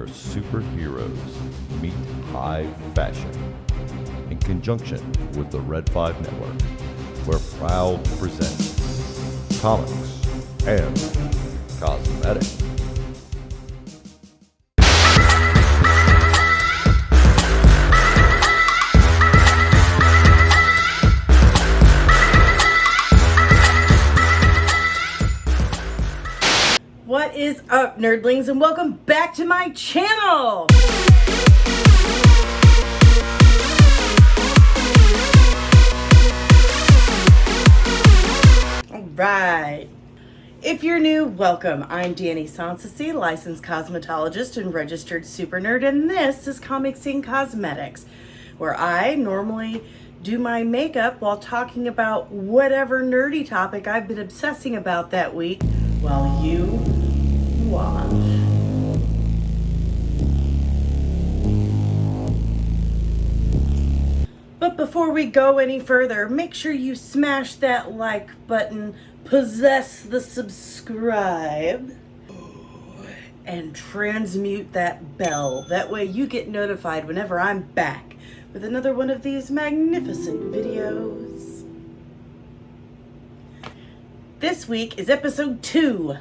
where superheroes meet high fashion. In conjunction with the Red 5 Network, we're proud to present Comics and Cosmetics. What is up, nerdlings, and welcome back to my channel! Alright. If you're new, welcome. I'm Danny Sanssouci, licensed cosmetologist and registered super nerd, and this is Comics and Cosmetics, where I normally do my makeup while talking about whatever nerdy topic I've been obsessing about that week while you watch. But before we go any further, make sure you smash that like button, possess the subscribe, and transmute that bell. That way you get notified whenever I'm back with another one of these magnificent videos. This week is episode 2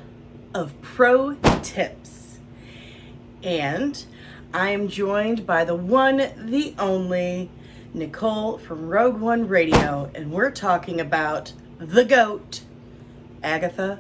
of Pro Tips. And I am joined by the one, the only, Nicole from Rogue One Radio. And we're talking about the GOAT, Agatha.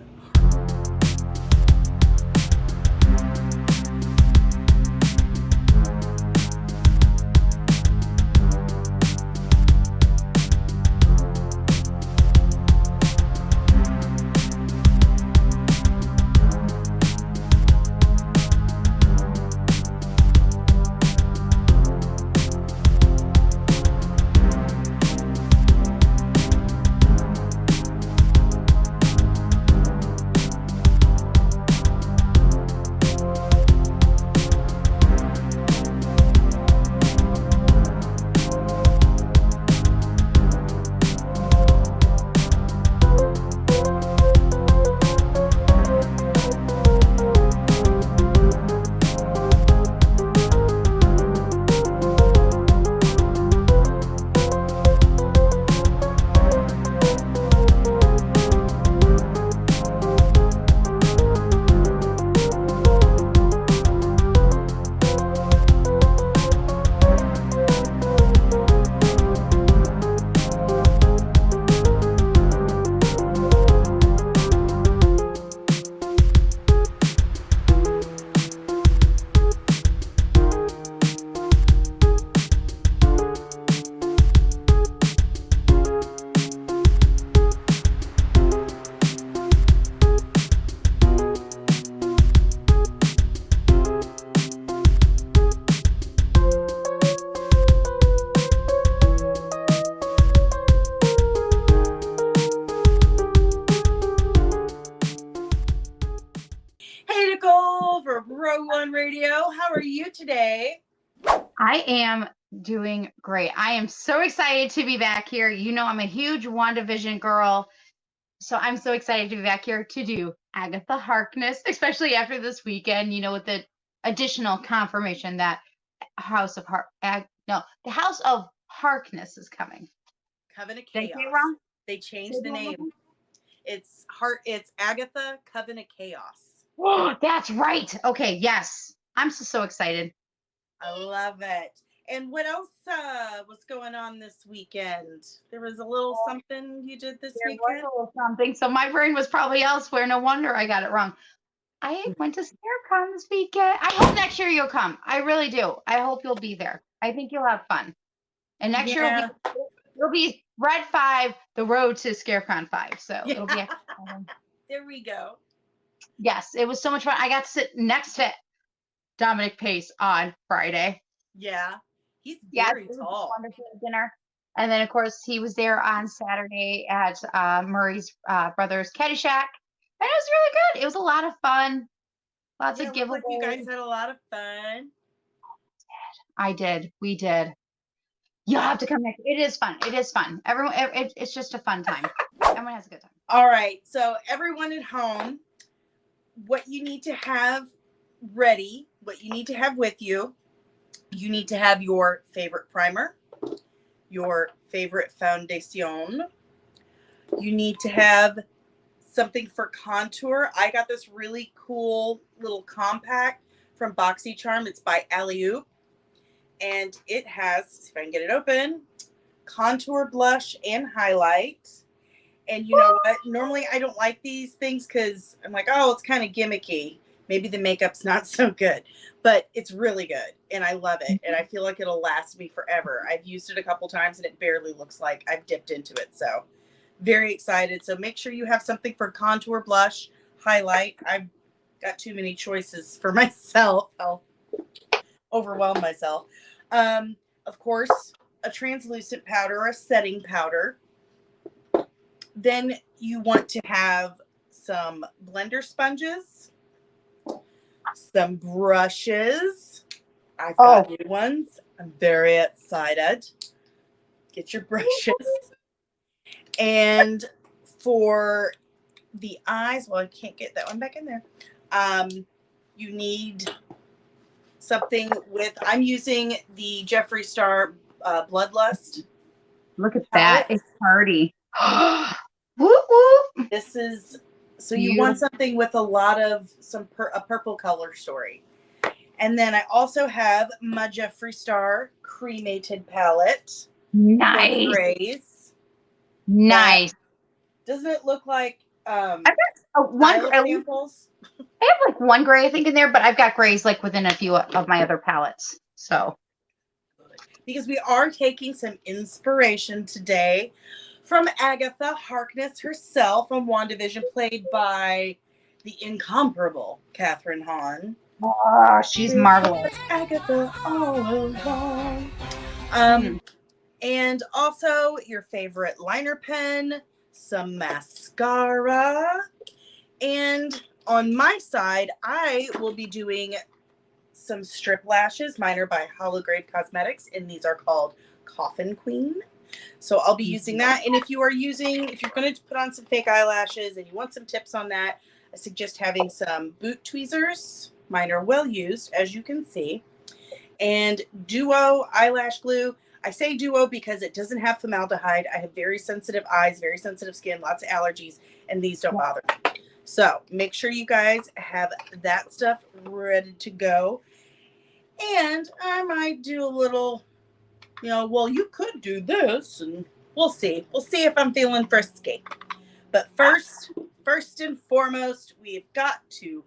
Radio. How are you today? I am doing great. I am so excited to be back here. You know, I'm a huge WandaVision girl. So I'm so excited to be back here to do Agatha Harkness, especially after this weekend, you know, with the additional confirmation that the House of Harkness is coming. Coven of Chaos. They changed the name. It's Agatha, Coven of Chaos. Oh, that's right. Okay, yes. I'm so excited. I love it. And what else was going on this weekend? There was a little something you did this weekend? Was a little something. So my brain was probably elsewhere. No wonder I got it wrong. I went to ScareCon this weekend. I hope next year you'll come. I really do. I hope you'll be there. I think you'll have fun. And next year it'll be Red 5, the road to ScareCon 5. So it'll be There we go. Yes, it was so much fun. I got to sit next to Dominic Pace on Friday. Yeah, he's very tall. Wonderful dinner. And then, of course, he was there on Saturday at Murray's Brothers Caddyshack. And it was really good. It was a lot of fun. Lots of giveaways. Like you guys had a lot of fun. I did. We did. You'll have to come next. It is fun. It is fun. Everyone, it's just a fun time. Everyone has a good time. All right. So everyone at home, what you need to have ready, what you need to have with you, you need to have your favorite primer, your favorite foundation. You need to have something for contour. I got this really cool little compact from BoxyCharm. It's by Alley-Oop. And it has, see if I can get it open, contour, blush, and highlight. And you know what? Normally I don't like these things because I'm like, oh, it's kind of gimmicky. Maybe the makeup's not so good, but it's really good. And I love it. And I feel like it'll last me forever. I've used it a couple times and it barely looks like I've dipped into it. So very excited. So make sure you have something for contour, blush, highlight. I've got too many choices for myself. I'll overwhelm myself. Of course, a translucent powder, a setting powder. Then you want to have some blender sponges, some brushes. I've got new ones. I'm very excited. Get your brushes. And for the eyes, well, I can't get that one back in there. You need something with, I'm using the Jeffree Star Bloodlust. Look at that. It's party. Woo woo. This is, so you want something with a lot of a purple color story. And then I also have my Jeffree Star cremated palette. Nice. Grays. Nice. Doesn't it look like I've got one samples? I have like one gray, I think, in there, but I've got grays like within a few of my other palettes. So, because we are taking some inspiration today from Agatha Harkness herself on WandaVision, played by the incomparable Catherine Hahn. Oh, she's marvelous. Agatha all along. And also your favorite liner pen, some mascara, and on my side, I will be doing some strip lashes. Mine are by Holograve Cosmetics, and these are called Coffin Queen. So I'll be using that. And if you're going to put on some fake eyelashes and you want some tips on that, I suggest having some boot tweezers. Mine are well used, as you can see. And Duo eyelash glue. I say Duo because it doesn't have formaldehyde. I have very sensitive eyes, very sensitive skin, lots of allergies, and these don't bother me. So make sure you guys have that stuff ready to go. And I might do a little, well, you could do this, and we'll see. We'll see if I'm feeling frisky. But first and foremost, we've got to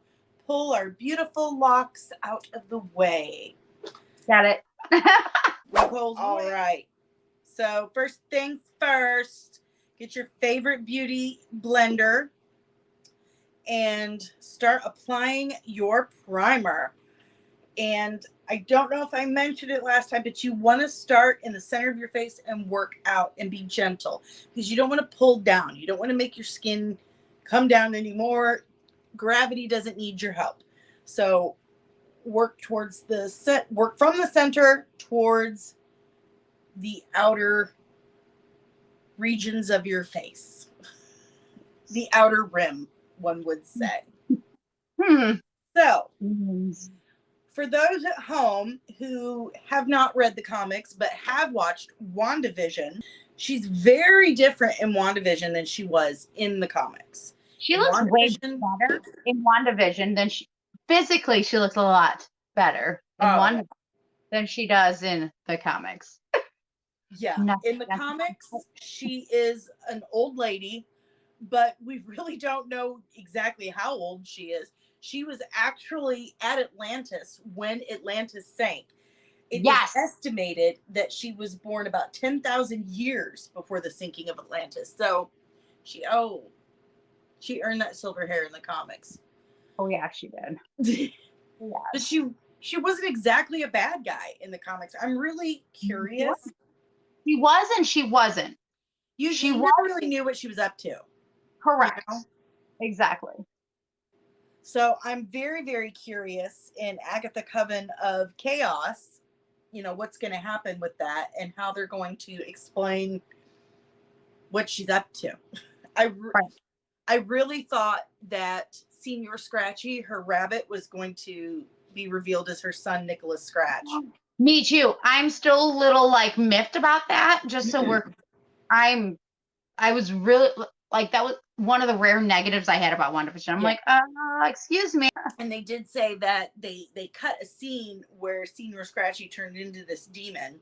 pull our beautiful locks out of the way. Got it. Nicole's all right. So first things first, get your favorite beauty blender and start applying your primer. And I don't know if I mentioned it last time, but you want to start in the center of your face and work out and be gentle, because you don't want to pull down. You don't want to make your skin come down anymore. Gravity doesn't need your help. So work from the center towards the outer regions of your face. The outer rim, one would say. So, for those at home who have not read the comics but have watched WandaVision, she's very different in WandaVision than she was in the comics. She looks way better in WandaVision than physically she looks a lot better in WandaVision than she does in the comics. Yeah. In the comics, she is an old lady, but we really don't know exactly how old she is. She was actually at Atlantis when Atlantis sank. It is estimated that she was born about 10,000 years before the sinking of Atlantis. So she earned that silver hair in the comics. Oh yeah, she did. But she wasn't exactly a bad guy in the comics. I'm really curious. She was and she wasn't. She never really knew what she was up to. Correct. Exactly. So I'm very, very curious in Agatha Coven of Chaos, what's going to happen with that and how they're going to explain what she's up to. I really thought that Senior Scratchy, her rabbit, was going to be revealed as her son, Nicholas Scratch. Me too. I'm still a little like miffed about that. Just so I was really like, that was one of the rare negatives I had about WandaVision. I'm like, excuse me. And they did say that they cut a scene where Senior Scratchy turned into this demon.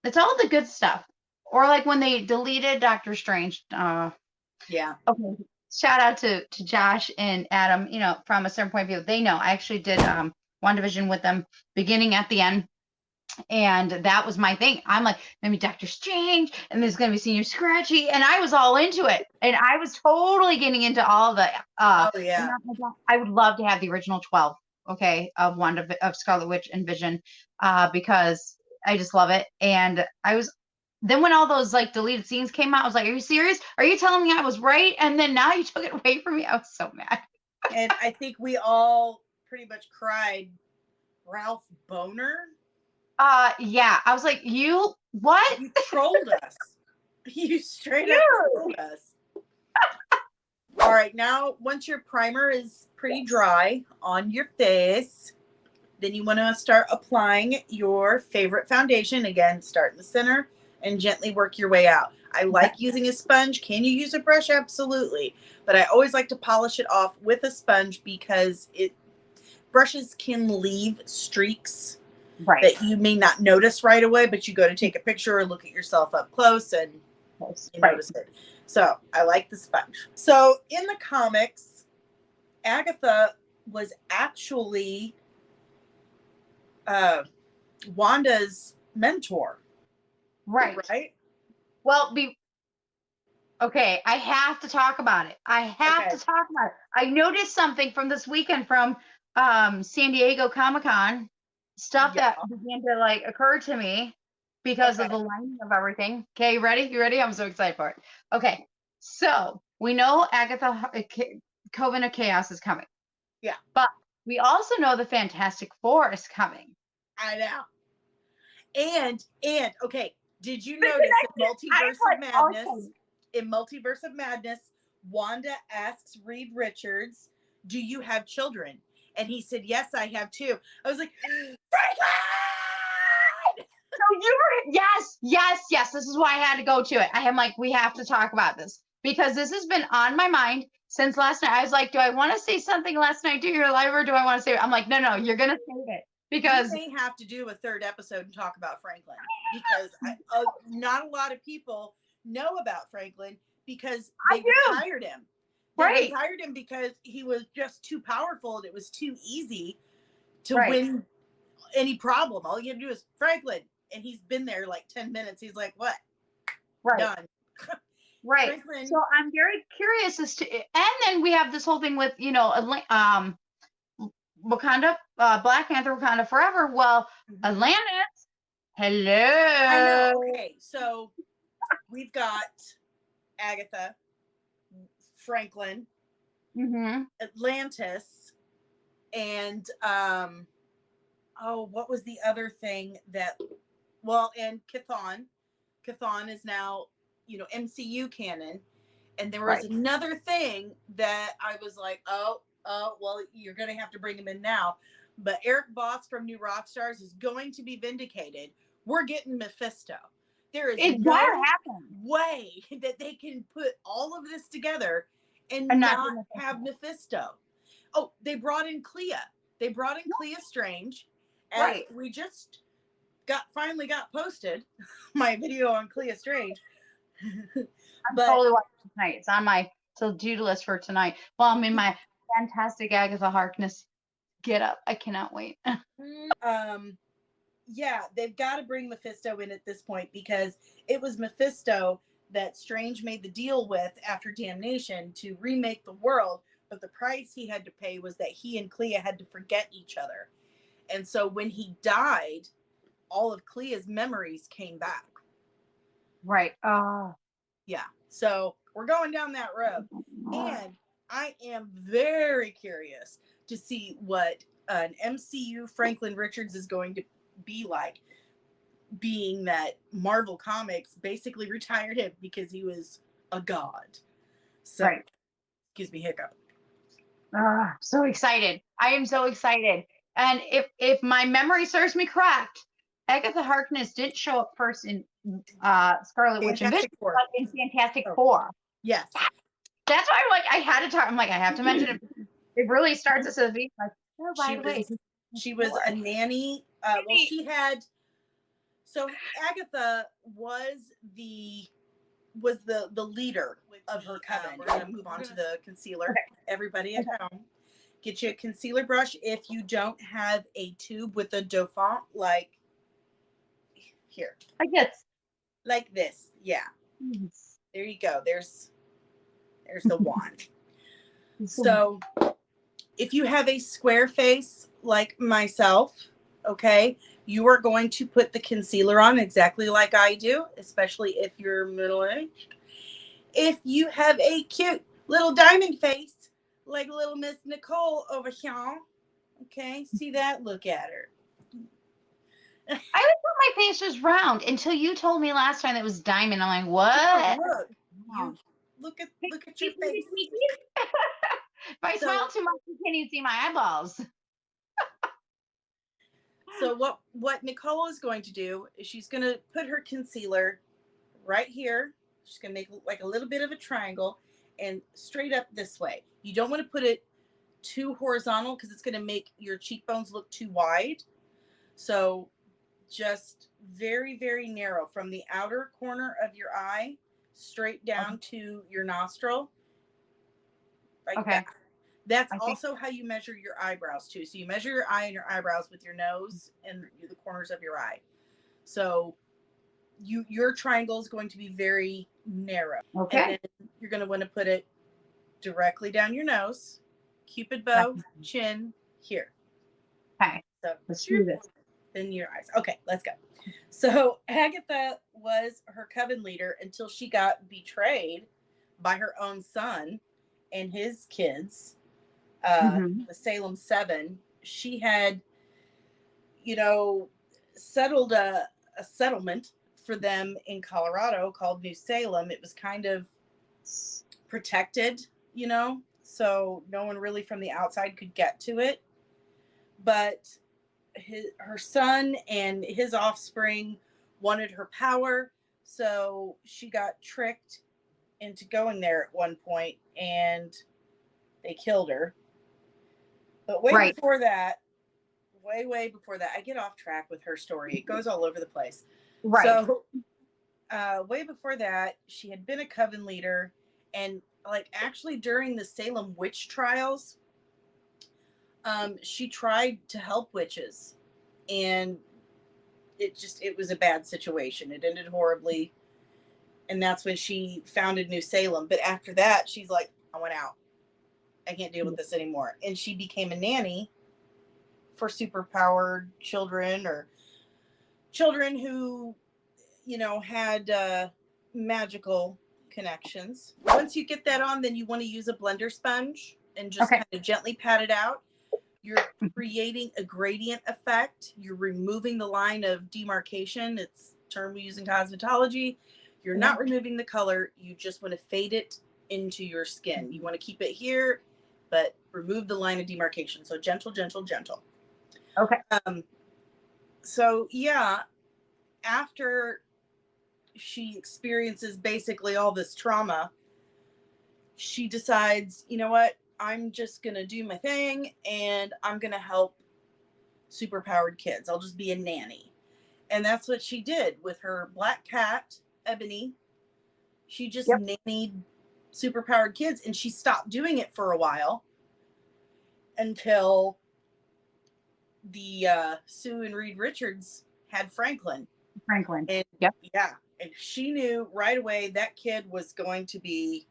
It's all the good stuff. Or like when they deleted Doctor Strange. Yeah. Okay. Shout out to Josh and Adam, from a certain point of view. They know I actually did WandaVision with them beginning at the end. And that was my thing. I'm like, maybe Doctor Strange, and there's gonna be Senior Scratchy, and I was all into it, and I was totally getting into all the. Oh yeah. I would love to have the original 12, okay, of Scarlet Witch and Vision, because I just love it. And then when all those like deleted scenes came out, I was like, are you serious? Are you telling me I was right? And then now you took it away from me. I was so mad. And I think we all pretty much cried Ralph Boner. Yeah. I was like, what? You trolled us. You straight up trolled us. All right, now once your primer is pretty dry on your face, then you want to start applying your favorite foundation. Again, start in the center and gently work your way out. I like using a sponge. Can you use a brush? Absolutely. But I always like to polish it off with a sponge because brushes can leave streaks that you may not notice right away, but you go to take a picture or look at yourself up close and you notice it. So I like the sponge. So in the comics, Agatha was actually Wanda's mentor. Right. Well, okay, I have to talk about it. I noticed something from this weekend from San Diego Comic-Con, stuff that began to like occur to me because of the lining of everything. Okay, you ready? I'm so excited for it. Okay, so we know Agatha Coven of Chaos is coming. Yeah. But we also know the Fantastic Four is coming. I know. And okay, did you notice in Multiverse of Madness, Wanda asks Reed Richards, do you have children? And he said, yes, I have two. I was like, Franklin! So yes. This is why I had to go to it. I am like, we have to talk about this because this has been on my mind since last night. I was like, do I want to say something last night to your live or do I want to say it? I'm like, no, you're going to say it. Because we may have to do a third episode and talk about Franklin because not a lot of people know about Franklin because they retired him. They retired him because he was just too powerful and it was too easy to win any problem. All you have to do is Franklin, and he's been there like 10 minutes. He's like, what? Done. Franklin. So I'm very curious as to, and then we have this whole thing with, Wakanda, Black Panther, Wakanda Forever. Well, Atlantis. Hello. I know. Okay, so we've got Agatha, Franklin, Atlantis, and what was the other thing that? Well, and Chthon. Chthon is now, MCU canon, and there was another thing that I was like, well, you're going to have to bring him in now. But Eric Voss from New Rockstars is going to be vindicated. We're getting Mephisto. There is no way that they can put all of this together and not have Mephisto. Oh, they brought in Clea. They brought in Clea Strange. And we just finally got posted my video on Clea Strange. I'm totally watching it tonight. It's on my to-do list for tonight. Well, I'm in my fantastic Agatha Harkness get up. I cannot wait. Yeah, they've got to bring Mephisto in at this point because it was Mephisto that Strange made the deal with after Damnation to remake the world, but the price he had to pay was that he and Clea had to forget each other. And so when he died, all of Clea's memories came back. Right. Yeah. So we're going down that road. And I am very curious to see what an MCU Franklin Richards is going to be like, being that Marvel Comics basically retired him because he was a god. So gives me hiccup. So excited. I am so excited. And if my memory serves me correct, Agatha Harkness didn't show up first in Scarlet Witch and Vision, Fantastic Four. but in Fantastic Oh. Four. Yes. That's why I'm like, I had to talk. I'm like, I have to mention it. It really starts us as being like, oh, by the way. She was a nanny. Well, she had. So Agatha was the leader of her coven. We're gonna move on to the concealer. Okay. Everybody at home, get you a concealer brush. If you don't have a tube with a Dauphin, like here, I guess. like this, yeah. There you go. There's the wand. So if you have a square face like myself, okay, you are going to put the concealer on exactly like I do, especially if you're middle-aged. If you have a cute little diamond face like little Miss Nicole over here, okay, see that? Look at her. I always thought my face was round until you told me last time that it was diamond. I'm like, what? Oh, look at your face. If I smile too much, you can't even see my eyeballs. So what Nicole is going to do is she's going to put her concealer right here. She's going to make like a little bit of a triangle and straight up this way. You don't want to put it too horizontal because it's going to make your cheekbones look too wide. So just very, very narrow from the outer corner of your eye straight down to your nostril. Like that. That's also how you measure your eyebrows too. So you measure your eye and your eyebrows with your nose and the corners of your eye. So your triangle is going to be very narrow. Okay. And then you're going to want to put it directly down your nose, Cupid bow, chin, here. Okay. So let's do this. Then your eyes. Okay, let's go. So Agatha was her coven leader until she got betrayed by her own son and his kids. The Salem 7, she had, settled a settlement for them in Colorado called New Salem. It was kind of protected, so no one really from the outside could get to it. But her son and his offspring wanted her power, so she got tricked into going there at one point, and they killed her. But way before that, I get off track with her story. It goes all over the place. Right. So, way before that, she had been a coven leader, and actually during the Salem witch trials, she tried to help witches, and it was a bad situation. It ended horribly, and that's when she founded New Salem. But after that, she's like, I went out. I can't deal with this anymore. And she became a nanny for superpowered children or children who, had magical connections. Once you get that on, then you want to use a blender sponge and just kind of gently pat it out. You're creating a gradient effect. You're removing the line of demarcation. It's a term we use in cosmetology. You're not removing the color. You just want to fade it into your skin. You want to keep it here, but remove the line of demarcation. So gentle, gentle, gentle. Okay. So yeah, after she experiences basically all this trauma, she decides, you know what? I'm just going to do my thing and I'm going to help superpowered kids. I'll just be a nanny. And that's what she did with her black cat, Ebony. She just nannied superpowered kids, and she stopped doing it for a while until the Sue and Reed Richards had Franklin. And and she knew right away that kid was going to be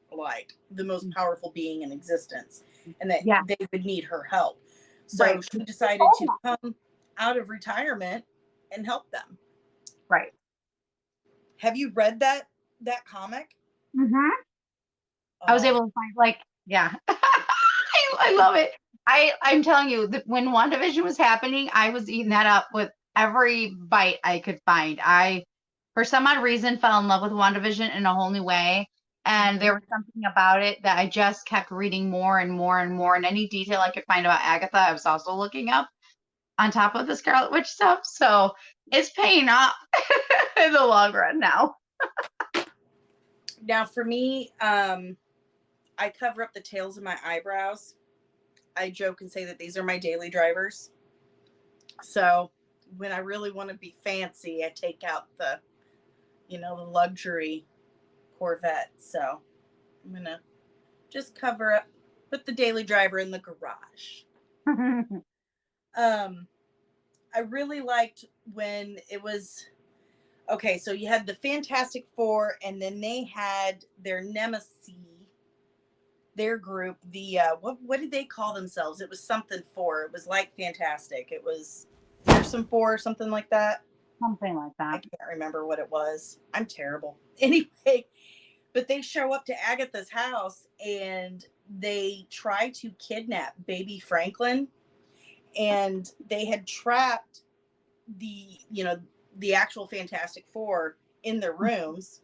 like the most powerful being in existence, and that they would need her help. So she decided to come out of retirement and help them. Right. Have you read that comic? Mm-hmm. I was able to find I love it. I'm telling you that when WandaVision was happening, I was eating that up with every bite I could find. I, for some odd reason, fell in love with WandaVision in a whole new way. And there was something about it that I just kept reading more and more and more. And any detail I could find about Agatha, I was also looking up on top of the Scarlet Witch stuff. So it's paying off in the long run now. Now, for me, I cover up the tails of my eyebrows. I joke and say that these are my daily drivers. So when I really want to be fancy, I take out the, the luxury Corvette. So I'm going to just cover up, put the daily driver in the garage. I really liked when it was, okay, so you had the Fantastic Four, and then they had their nemesis, their group, the what did they call themselves? It was something four. It was like Fantastic. It was Fearsome Four or something like that. Something like that. I can't remember what it was. I'm terrible. Anyway, but they show up to Agatha's house and they try to kidnap baby Franklin, and they had trapped the actual Fantastic Four in their rooms,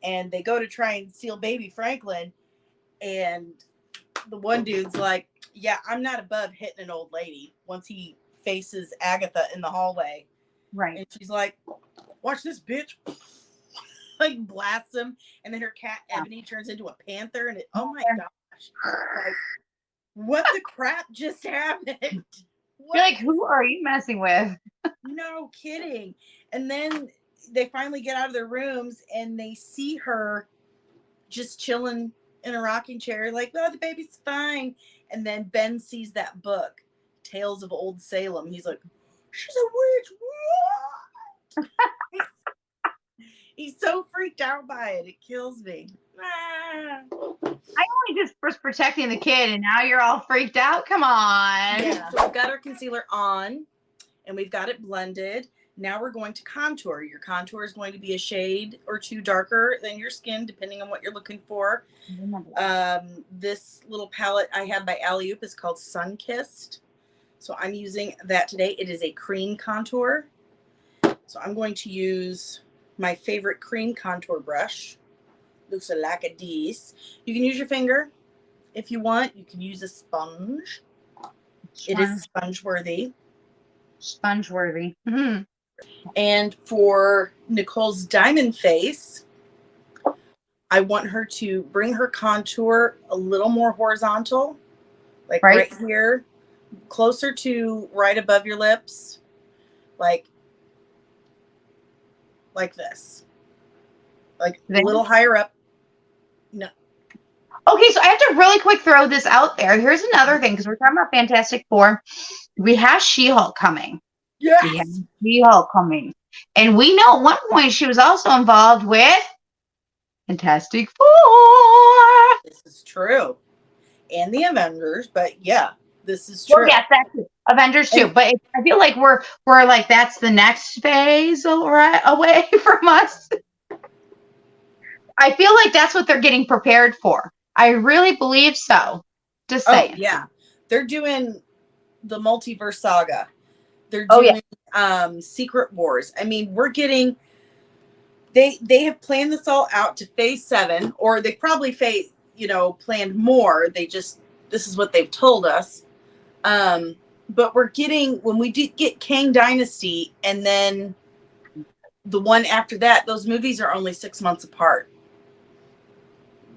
and they go to try and steal baby Franklin. And the one dude's like, yeah, I'm not above hitting an old lady, once he faces Agatha in the hallway. Right. And she's like, watch this, bitch. Like, blasts him. And then her cat, Ebony, turns into a panther. And oh my gosh. Like, what the crap just happened? You're like, who are you messing with? No kidding. And then they finally get out of their rooms and they see her just chilling in a rocking chair, like, oh, the baby's fine. And then Ben sees that book, Tales of Old Salem. He's like, she's a witch. What? He's so freaked out by it. It kills me. I only just was protecting the kid, and now you're all freaked out. Come on. Yeah. So we've got our concealer on, and we've got it blended. Now we're going to contour. Your contour is going to be a shade or two darker than your skin, depending on what you're looking for. This little palette I have by Alley Oop is called Sun Kissed. So I'm using that today. It is a cream contour. So I'm going to use my favorite cream contour brush. Looks like a this. You can use your finger if you want. You can use a sponge. It is sponge worthy. Sponge worthy. Mm-hmm. And for Nicole's diamond face, I want her to bring her contour a little more horizontal, like right here, closer to right above your lips, like this, like a little higher up. No. Okay, so I have to really quick throw this out there. Here's another thing, because we're talking about Fantastic Four. We have She-Hulk coming. Yes. We have She-Hulk coming. And we know at one point she was also involved with Fantastic Four. This is true. And the Avengers, but yeah, this is true. Well, yes, that's it. Avengers too. But I feel like we're like, that's the next phase away from us. I feel like that's what they're getting prepared for. I really believe so. Just saying. Oh, yeah. They're doing the multiverse saga. They're doing Secret Wars. I mean, we're getting, they have planned this all out to phase 7, or they probably planned more. This is what they've told us. But we're getting, when we do get Kang Dynasty, and then the one after that, those movies are only 6 months apart.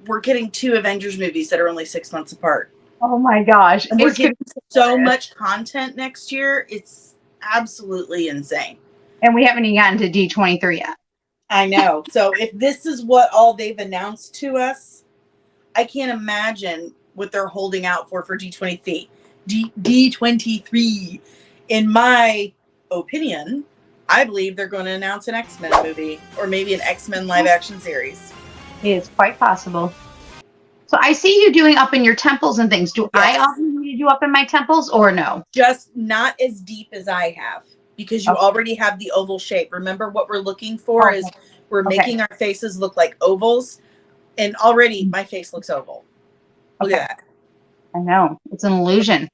We're getting 2 Avengers movies that are only 6 months apart. Oh my gosh. And we're getting so much content next year. It's absolutely insane. And we haven't even gotten to D23 yet. I know. So if this is what all they've announced to us, I can't imagine what they're holding out for D23. D23. In my opinion, I believe they're going to announce an X-Men movie, or maybe an X-Men live action series. It is quite possible. So I see you doing up in your temples and things. Do I also need to do up in my temples, or no? Just not as deep as I have, because you already have the oval shape. Remember, what we're looking for is we're making our faces look like ovals, and already my face looks oval. Look at that. I know. It's an illusion.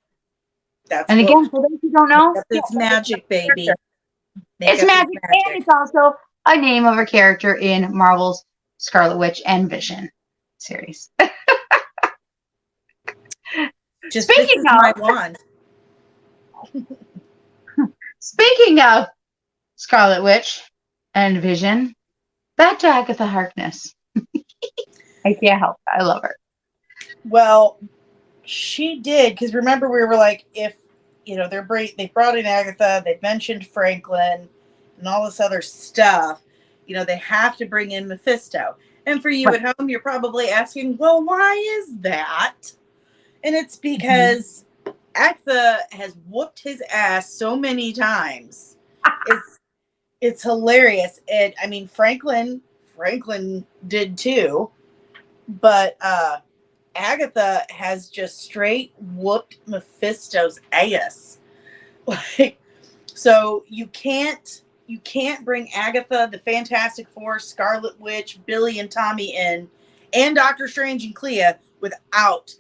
For those who don't know, it's magic, baby. It's magic, and it's also a name of a character in Marvel's Scarlet Witch and Vision series. Just this Speaking is my of, wand. speaking of Scarlet Witch and Vision, back to Agatha Harkness. I can't help it. I love her. Well, she did, because remember we were like, if they brought in Agatha, they mentioned Franklin and all this other stuff, they have to bring in Mephisto. And for you Right. at home, you're probably asking, well, why is that? And it's because Agatha has whooped his ass so many times. It's hilarious. And I mean, Franklin did too, but Agatha has just straight whooped Mephisto's ass. Like, so you can't bring Agatha, the Fantastic Four, Scarlet Witch, Billy and Tommy in, and Doctor Strange and Clea without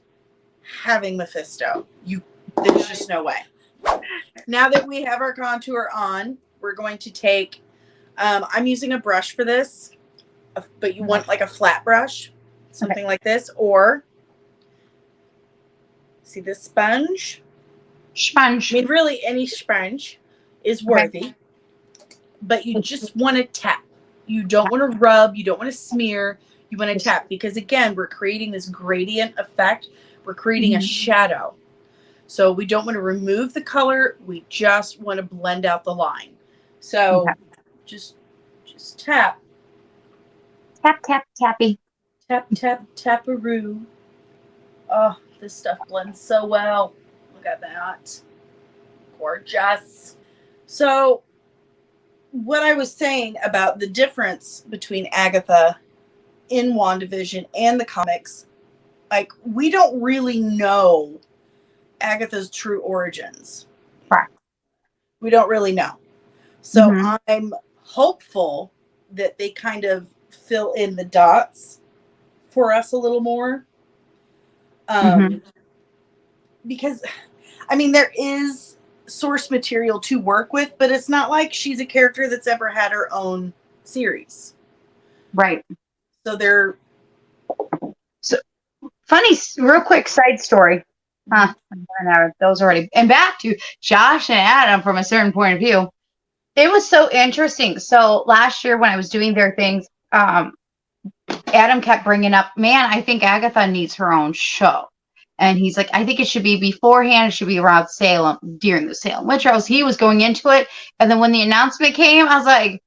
having Mephisto. There's just no way. Now that we have our contour on, we're going to take. I'm using a brush for this, but you want like a flat brush, something like this, or see this sponge. Sponge. I mean, really, any sponge is worthy, but you just want to tap. You don't want to rub. You don't want to smear. You want to tap because, again, we're creating this gradient effect. We're creating a shadow. So we don't want to remove the color. We just want to blend out the line. So just tap. Tap, tap, tappy. Tap, tap, taparoo. Oh, this stuff blends so well. Look at that. Gorgeous. So what I was saying about the difference between Agatha in WandaVision and the comics, like, we don't really know Agatha's true origins. Right. We don't really know. So I'm hopeful that they kind of fill in the dots for us a little more. Because, I mean, there is source material to work with, but it's not like she's a character that's ever had her own series. Right. So they're... So, funny, real quick side story. Those already. And back to Josh and Adam from a certain point of view. It was so interesting. So last year when I was doing their things, Adam kept bringing up, man, I think Agatha needs her own show. And he's like, I think it should be beforehand. It should be around Salem, during the Salem Witch Trials. He was going into it. And then when the announcement came, I was like,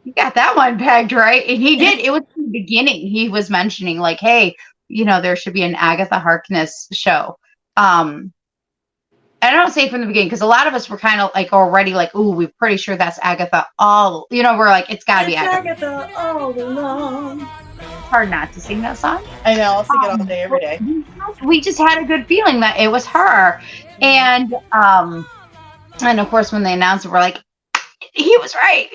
you got that one pegged, right? And he did. It was in the beginning. He was mentioning like, hey, there should be an Agatha Harkness show. I don't say from the beginning because a lot of us were kind of like already like, ooh, we're pretty sure that's Agatha all, we're like, it's got to be Agatha all along. It's hard not to sing that song. I know, I'll sing it all day, every day. We just had a good feeling that it was her. And of course, when they announced it, we're like, he was right.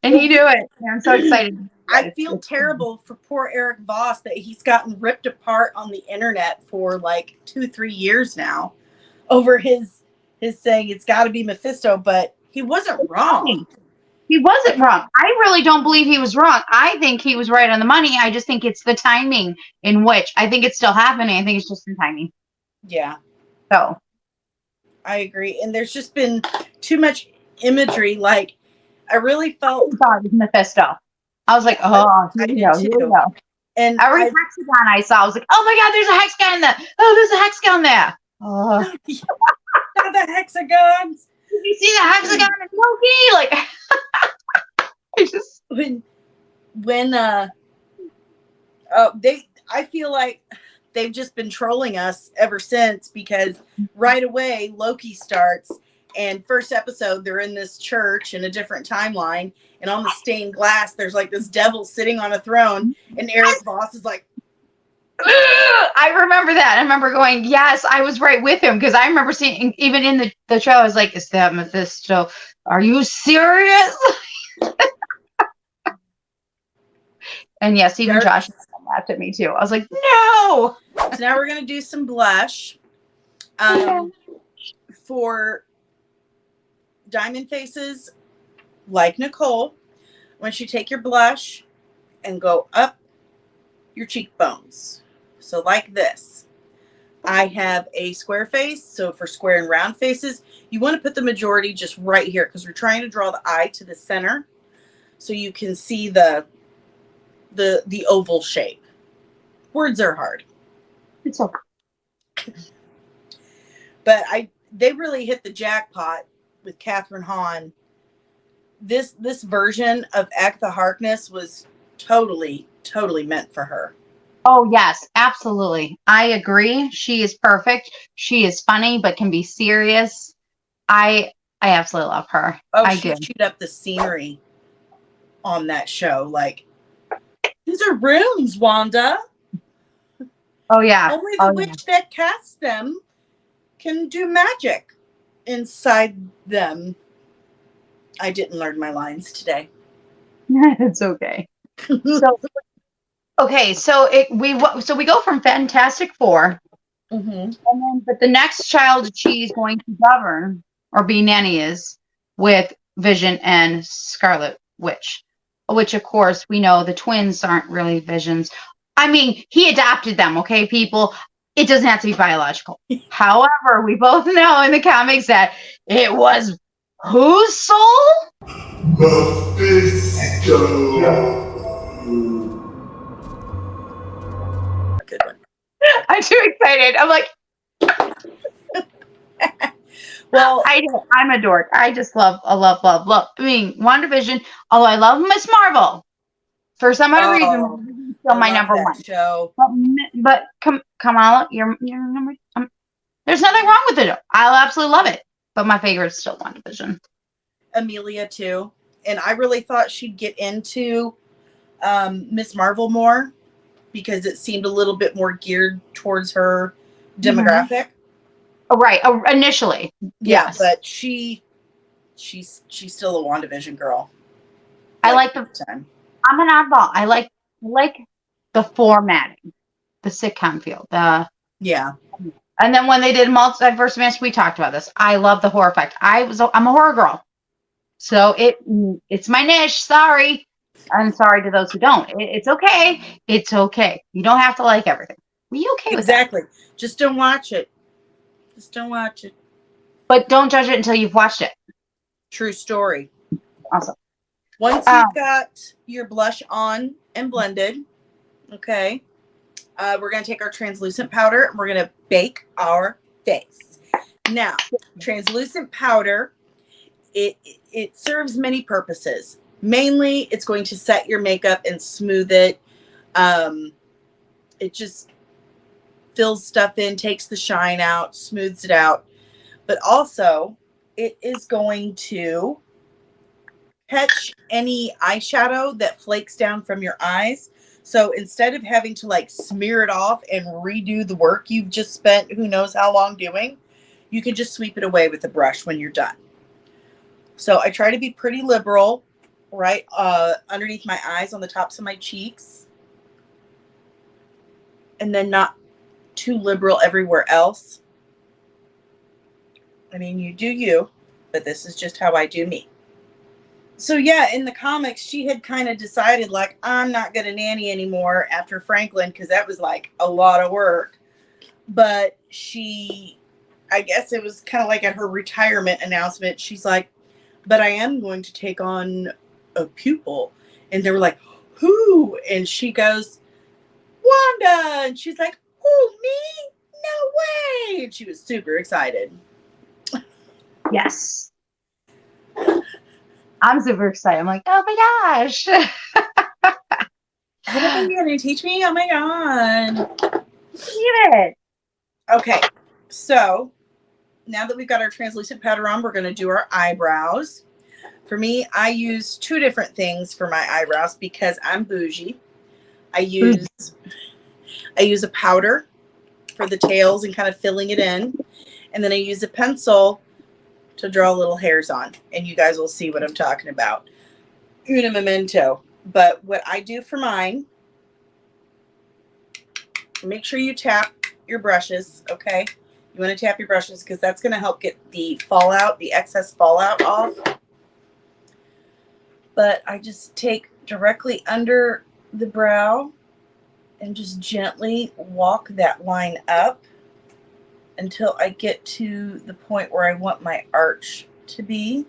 And he knew it. And I'm so excited. I feel terrible for poor Eric Voss that he's gotten ripped apart on the internet for like 2-3 years now over his saying it's got to be Mephisto, but he wasn't wrong. He wasn't wrong. I really don't believe he was wrong. I think he was right on the money. I just think it's the timing in which I think it's still happening. I think it's just in timing. Yeah. So I agree. And there's just been too much imagery. Like, I really felt... I thought it was Mephisto. I was like, oh, here we go. And every hexagon I saw, I was like, oh my God, there's a hexagon there. Oh, there's a hexagon there. Oh. Not the hexagons. Did you see the hexagon in Loki? Like, I just... I feel like they've just been trolling us ever since, because right away Loki starts, and first episode they're in this church in a different timeline, and on the stained glass there's like this devil sitting on a throne, and Eric Voss is like, I remember that. I remember going, yes, I was right with him, because I remember seeing, even in the show, I was like, is that Mephisto? Are you serious? And yes, even Josh laughed at me too. I was like, no. So now we're gonna do some blush. For diamond faces like Nicole, once you take your blush and go up your cheekbones. So like this. I have a square face. So for square and round faces, you want to put the majority just right here because we're trying to draw the eye to the center so you can see the oval shape. Words are hard. It's okay. But they really hit the jackpot with Catherine Hahn. This version of Agatha Harkness was totally meant for her. Oh, yes, absolutely. I agree. She is perfect. She is funny, but can be serious. I absolutely love her. Oh, I she do. chewed up the scenery on that show. Like, these are rooms, Wanda. Oh, yeah. Only the witch that casts them can do magic inside them. I didn't learn my lines today. It's okay. So, okay, so we go from Fantastic Four, Mm-hmm. but the next child she's going to govern or be nanny is with Vision and Scarlet Witch, which of course we know the twins aren't really Visions. I mean, he adopted them, okay, people. It doesn't have to be biological. However, we both know in the comics that it was whose soul? Mephisto. Good one. I'm too excited. I'm like, Well, I'm a dork. I just love. I mean, WandaVision, although I love Miss Marvel, for some odd reason, WandaVision's still I my love number that one. show. But Kamala, you're number. There's nothing wrong with it. I'll absolutely love it. But my favorite is still WandaVision. Amelia too, and I really thought she'd get into Miss Marvel more because it seemed a little bit more geared towards her demographic. Oh, right. Oh, initially, Yeah, yes. but she's still a WandaVision girl. I like the time. I'm an oddball. I like the formatting, the sitcom feel. Yeah. And then when they did Multiverse Mass, we talked about this. I love the horror effect. I'm a horror girl, so it's my niche. Sorry, I'm sorry to those who don't. It's okay. It's okay. You don't have to like everything. Are you okay with that? Exactly. Just don't watch it. Just don't watch it. But don't judge it until you've watched it. True story. Awesome. Once you've got your blush on and blended, okay, we're going to take our translucent powder and we're going to bake our face. Now, translucent powder, it serves many purposes. Mainly, it's going to set your makeup and smooth it. It just fills stuff in, takes the shine out, smooths it out. But also, it is going to catch any eyeshadow that flakes down from your eyes. So instead of having to like smear it off and redo the work you've just spent who knows how long doing, you can just sweep it away with a brush when you're done. So I try to be pretty liberal, right underneath my eyes, on the tops of my cheeks, and then not too liberal everywhere else. I mean, you do you, but this is just how I do me. So yeah, in the comics, she had kind of decided, like, I'm not going to nanny anymore after Franklin, because that was like a lot of work. But I guess it was kind of like at her retirement announcement, she's like, but I am going to take on a pupil. And they were like, who? And she goes, Wanda. And she's like, who, me? No way. And she was super excited. Yes. I'm super excited. I'm like, oh my gosh. What are you going to teach me? Oh my God. Leave it. Okay. So now that we've got our translucent powder on, we're going to do our eyebrows. For me, I use two different things for my eyebrows because I'm bougie. I use a powder for the tails and kind of filling it in. And then I use a pencil to draw little hairs on. And you guys will see what I'm talking about. Una memento. But what I do for mine, make sure you tap your brushes, okay? You want to tap your brushes because that's going to help get the fallout, the excess fallout off. But I just take directly under the brow and just gently walk that line up until I get to the point where I want my arch to be.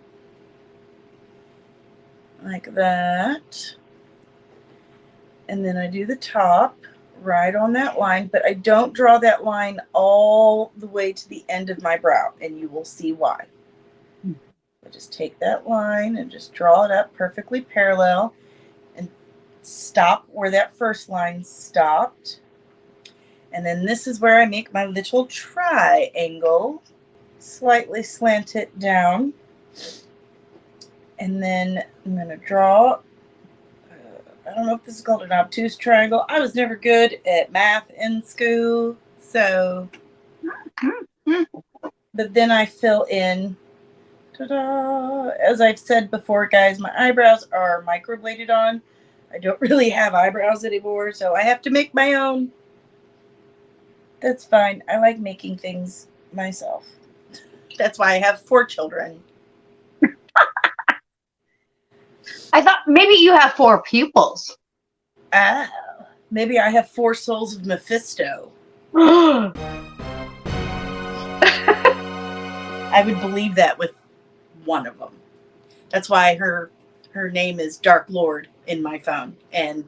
Like that. And then I do the top right on that line, but I don't draw that line all the way to the end of my brow, and you will see why. I just take that line and just draw it up perfectly parallel and stop where that first line stopped. And then this is where I make my little triangle, slightly slant it down. And then I'm going to draw, I don't know if this is called an obtuse triangle. I was never good at math in school, so, but then I fill in, ta-da. As I've said before, guys, my eyebrows are microbladed on. I don't really have eyebrows anymore, so I have to make my own. That's fine. I like making things myself. That's why I have 4 children. I thought maybe you have 4 pupils. Oh, maybe I have 4 souls of Mephisto. I would believe that with one of them. That's why her name is Dark Lord in my phone. And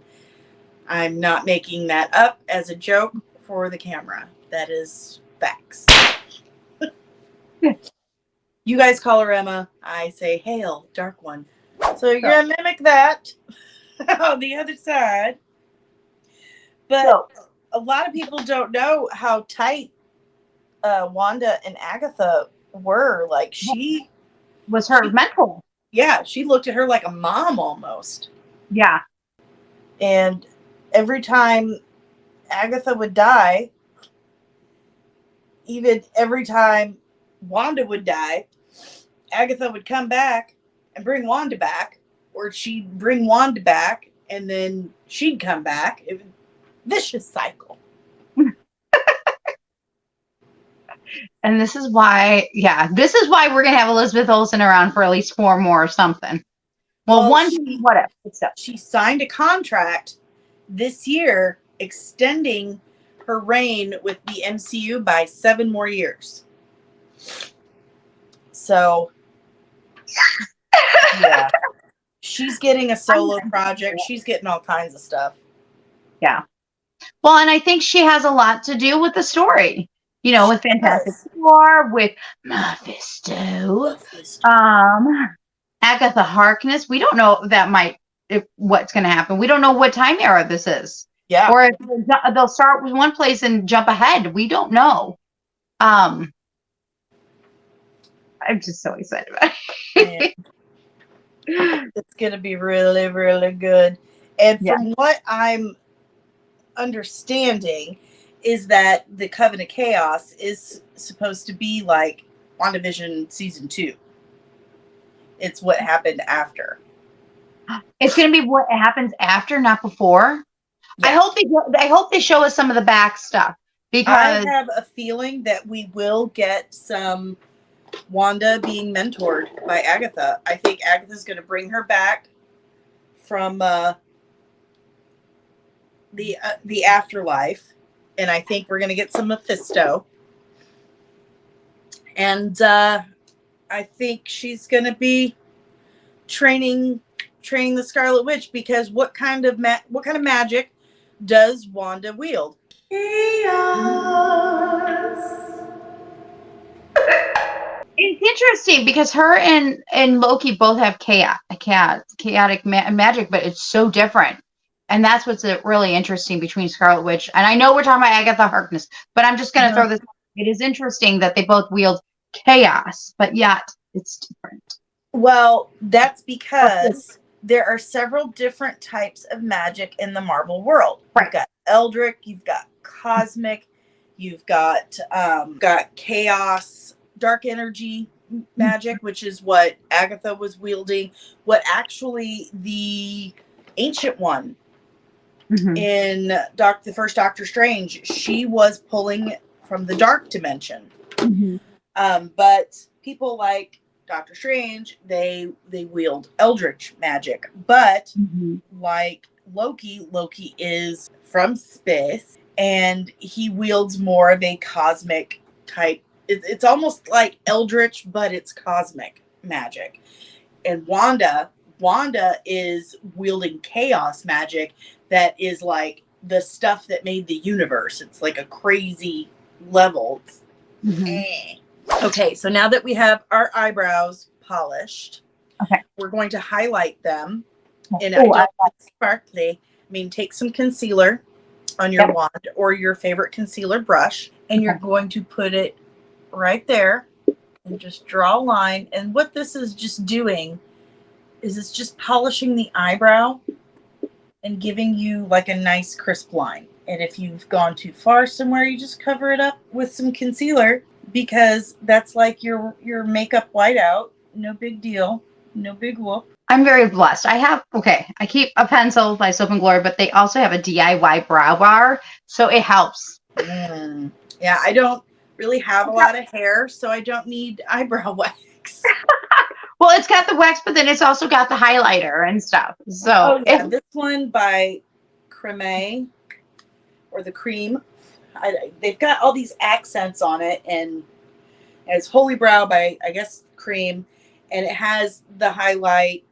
I'm not making that up as a joke for the camera. That is facts. You guys call her Emma. I say, hail, Dark One. So you're going to mimic that on the other side. But a lot of people don't know how tight Wanda and Agatha were. Like, she was her mentor. Yeah, she looked at her like a mom almost. Yeah. And every time Agatha would die, even every time Wanda would die, Agatha would come back and bring Wanda back, or she'd bring Wanda back and then she'd come back. It was a vicious cycle. And this is why we're going to have Elizabeth Olsen around for at least 4 more or something. Well, whatever. She signed a contract this year extending her reign with the MCU by 7 more years. So, yeah. She's getting a solo project. She's getting all kinds of stuff. Yeah. Well, and I think she has a lot to do with the story. You know, with Fantastic Four, with Mephisto, Agatha Harkness. We don't know what's going to happen. We don't know what time era this is. Yeah. Or if they'll start with one place and jump ahead. We don't know. I'm just so excited about it. It's going to be really, really good. And from what I'm understanding is that the Coven of Chaos is supposed to be like WandaVision season 2. It's what happened after. It's going to be what happens after, not before. Yeah. I hope they show us some of the back stuff, because I have a feeling that we will get some Wanda being mentored by Agatha. I think Agatha's going to bring her back from the afterlife, and I think we're going to get some Mephisto. And I think she's going to be training the Scarlet Witch, because what kind of magic does Wanda wield? Chaos. It's interesting because her and Loki both have chaotic magic, but it's so different. And that's what's really interesting between Scarlet Witch. And I know we're talking about Agatha Harkness, but I'm just going to throw this. It is interesting that they both wield chaos, but yet it's different. Well, that's because there are several different types of magic in the Marvel world. Right. You've got Eldritch, you've got cosmic, you've got chaos, dark energy magic, which is what Agatha was wielding. What actually the Ancient One in the first Doctor Strange, she was pulling from the dark dimension. But people like Doctor Strange, they wield eldritch magic. But like Loki is from space and he wields more of a cosmic type. It's almost like eldritch, but it's cosmic magic. And Wanda is wielding chaos magic that is like the stuff that made the universe. It's like a crazy level. Okay, so now that we have our eyebrows polished, we're going to highlight them. And I don't sparkly. I mean, take some concealer on your wand or your favorite concealer brush, and you're going to put it right there and just draw a line. And what this is just doing is it's just polishing the eyebrow and giving you like a nice crisp line. And if you've gone too far somewhere, you just cover it up with some concealer, because that's like your makeup whiteout. No big deal. No big whoop. I'm very blessed. I keep a pencil by Soap and Glory, but they also have a DIY brow bar, so it helps. Yeah, I don't really have a lot of hair, so I don't need eyebrow wax. Well, it's got the wax, but then it's also got the highlighter and stuff. So this one by Creme or the Cream, they've got all these accents on it, and it's Holy Brow by, I guess, Cream, and it has the highlight.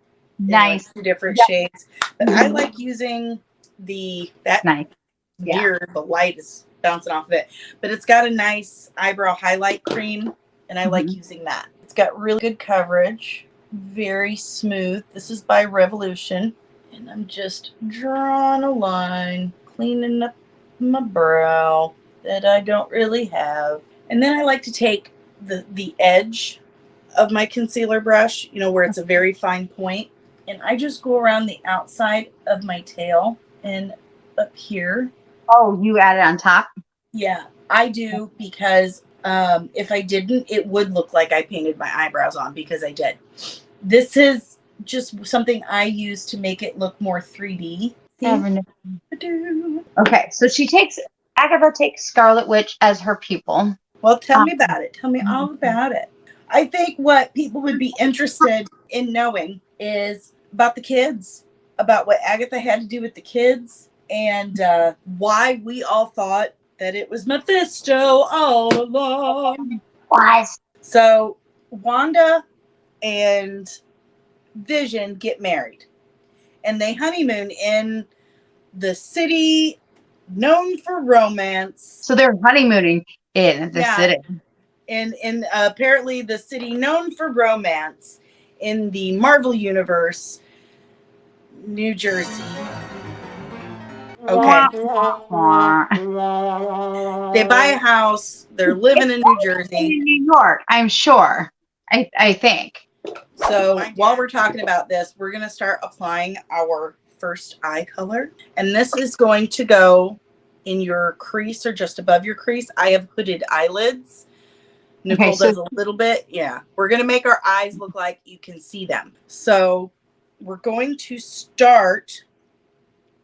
Nice. Like 2 different shades. But I like using nice. Mirror, the light is bouncing off of it. But it's got a nice eyebrow highlight cream, and I like using that. It's got really good coverage. Very smooth. This is by Revolution. And I'm just drawing a line, cleaning up my brow that I don't really have. And then I like to take the edge of my concealer brush, where it's a very fine point, and I just go around the outside of my tail and up here. Oh, you add it on top? Yeah, I do, because if I didn't, it would look like I painted my eyebrows on, because I did. This is just something I use to make it look more 3D. Okay, so Agatha takes Scarlet Witch as her pupil. Well, tell me about it. Tell me all about it. I think what people would be interested in knowing is about the kids, about what Agatha had to do with the kids, and why we all thought that it was Mephisto all along. Was. So Wanda and Vision get married, and they honeymoon in the city known for romance. So they're honeymooning in the city. In apparently the city known for romance in the Marvel Universe, New Jersey. Okay. They buy a house. They're living in New Jersey. In New York, I'm sure. I think. So while we're talking about this, we're going to start applying our first eye color. And this is going to go in your crease or just above your crease. I have hooded eyelids. Nicole does a little bit. Yeah. We're going to make our eyes look like you can see them. So we're going to start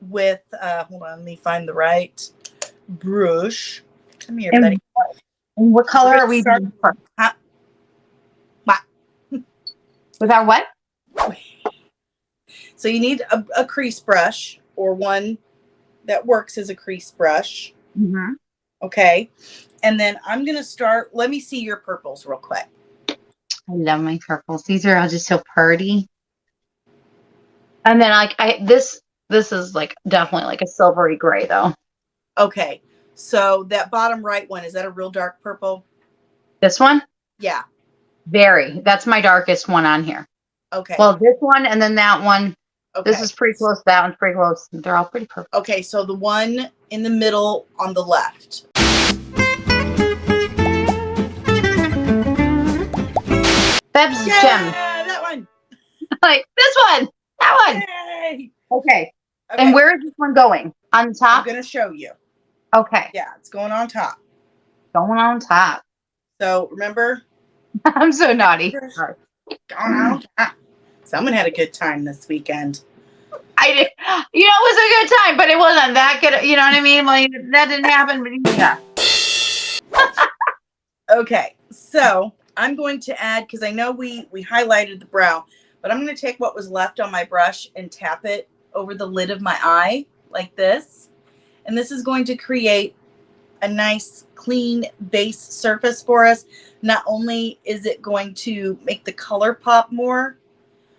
with, hold on, let me find the right brush. Come here, buddy. And what color are we doing first? What? With our what? So you need a crease brush, or one that works as a crease brush. Mm-hmm. Okay. And then I'm going to start. Let me see your purples real quick. I love my purples. These are all just so pretty. And then this is like definitely like a silvery gray though. Okay. So that bottom right one, is that a real dark purple? This one? Yeah. Very. That's my darkest one on here. Okay. Well, this one and then that one. Okay. This is pretty close. That one's pretty close. They're all pretty purple. Okay. So the one in the middle on the left. That's yeah, gem. That one. Like this one. That one. Yay. Okay. And where is this one going? On the top? I'm going to show you. Okay. Yeah, it's going on top. Going on top. So remember? I'm so naughty. Going on top. Someone had a good time this weekend. I did. It was a good time, but it wasn't that good. You know what I mean? Well, that didn't happen, but yeah. Okay, so I'm going to add, because I know we highlighted the brow, but I'm going to take what was left on my brush and tap it over the lid of my eye like this. And this is going to create a nice clean base surface for us. Not only is it going to make the color pop more,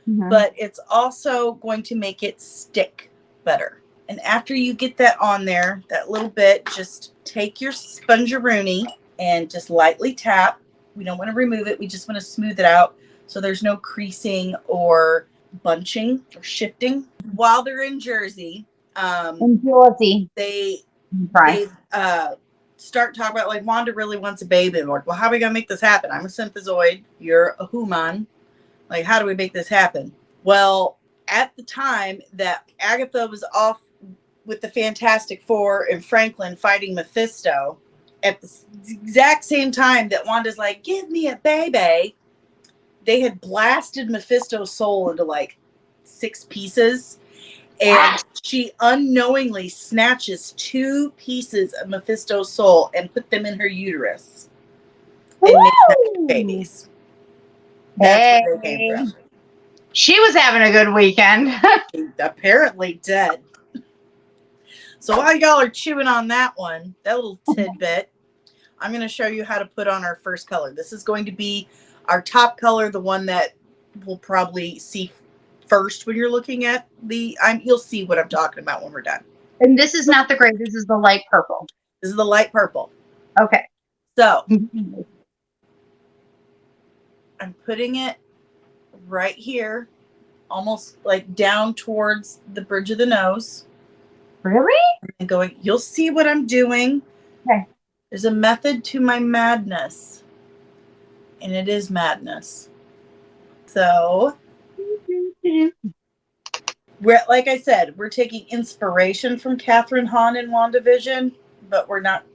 but it's also going to make it stick better. And after you get that on there, that little bit, just take your spongeroonie and just lightly tap. We don't want to remove it. We just want to smooth it out so there's no creasing or bunching or shifting. While they're in Jersey, they start talking about, like, Wanda really wants a baby. I'm like, well, how are we going to make this happen? I'm a synthozoid. You're a human. Like, how do we make this happen? Well, at the time that Agatha was off with the Fantastic Four and Franklin fighting Mephisto, at the exact same time that Wanda's like, give me a baby, they had blasted Mephisto's soul into like 6 pieces. And she unknowingly snatches 2 pieces of Mephisto's soul and put them in her uterus and made them babies. That's where they came from. She was having a good weekend. Apparently dead. So while y'all are chewing on that one, that little tidbit, I'm going to show you how to put on our first color. This is going to be our top color, the one that we'll probably see first when you're looking at the, you'll see what I'm talking about when we're done. And this is not the gray, this is the light purple. This is the light purple. Okay. So I'm putting it right here, almost like down towards the bridge of the nose. Really? And going, you'll see what I'm doing. Okay. There's a method to my madness. And it is madness. So we're, like I said, we're taking inspiration from Catherine Hahn in WandaVision, but we're not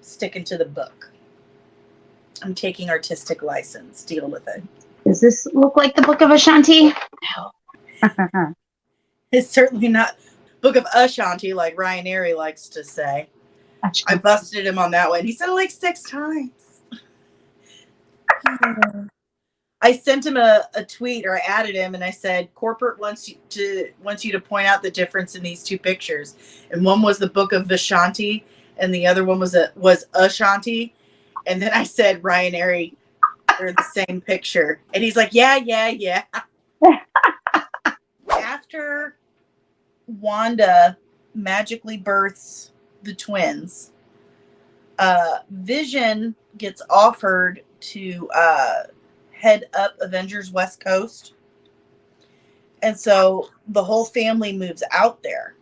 sticking to the book. I'm taking artistic license. Deal with it. Does this look like the Book of Ashanti? No. It's certainly not Book of Ashanti, like Ryan Airy likes to say. I busted him on that one. He said it like 6 times. I sent him a tweet, or I added him, and I said, corporate wants you to point out the difference in these 2 pictures. And one was the Book of Vishanti, and the other one was Ashanti. And then I said, Ryan Airy, they're the same picture. And he's like, yeah. After Wanda magically births the twins, Vision gets offered to head up Avengers West Coast. And so the whole family moves out there.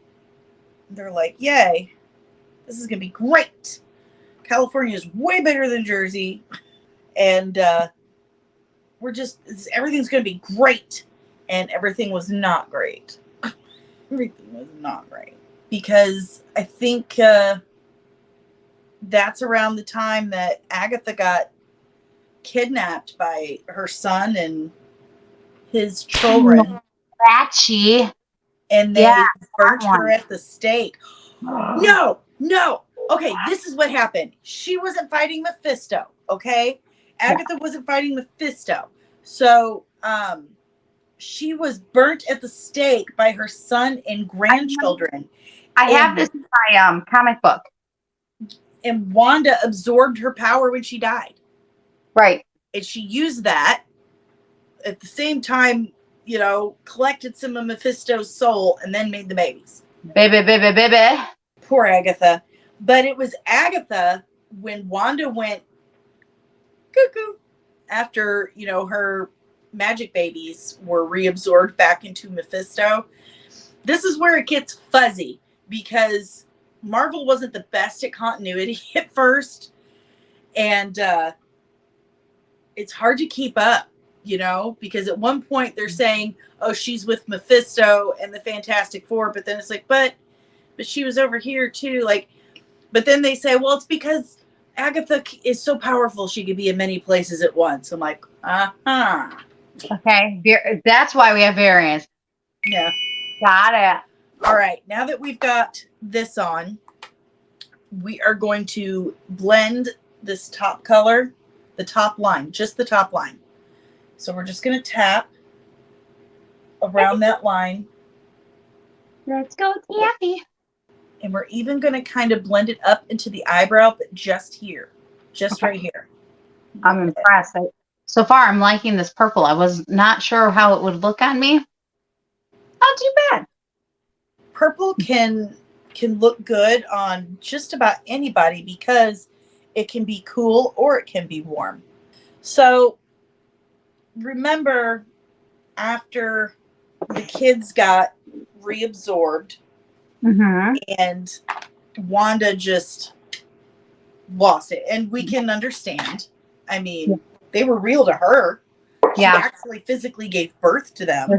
They're like, yay, this is going to be great. California is way bigger than Jersey. And everything's going to be great. And everything was not great. Everything was not great. Because I think that's around the time that Agatha got kidnapped by her son and his children. Ratchy. And they burnt her at the stake. No. Okay, this is what happened. She wasn't fighting Mephisto, okay? Agatha wasn't fighting Mephisto. So she was burnt at the stake by her son and grandchildren. I have this in my comic book. And Wanda absorbed her power when she died. Right. And she used that at the same time, collected some of Mephisto's soul and then made the babies. Baby. Poor Agatha. But it was Agatha, when Wanda went cuckoo after, her magic babies were reabsorbed back into Mephisto. This is where it gets fuzzy, because Marvel wasn't the best at continuity at first. And it's hard to keep up, because at one point they're saying, oh, she's with Mephisto and the Fantastic Four. But then it's like, but she was over here too. Like, but then they say, well, it's because Agatha is so powerful. She could be in many places at once. I'm like, uh-huh. Okay. That's why we have variants. Yeah. Got it. All right. Now that we've got this on, we are going to blend this top color the top line, just the top line. So we're just going to tap around that line. Let's go, Taffy. And we're even going to kind of blend it up into the eyebrow, but just here. Just right here. I'm impressed. So far, I'm liking this purple. I was not sure how it would look on me. Not too bad. Purple can look good on just about anybody because it can be cool or it can be warm. So remember, after the kids got reabsorbed and Wanda just lost it, and we can understand. I mean, they were real to her. She actually physically gave birth to them.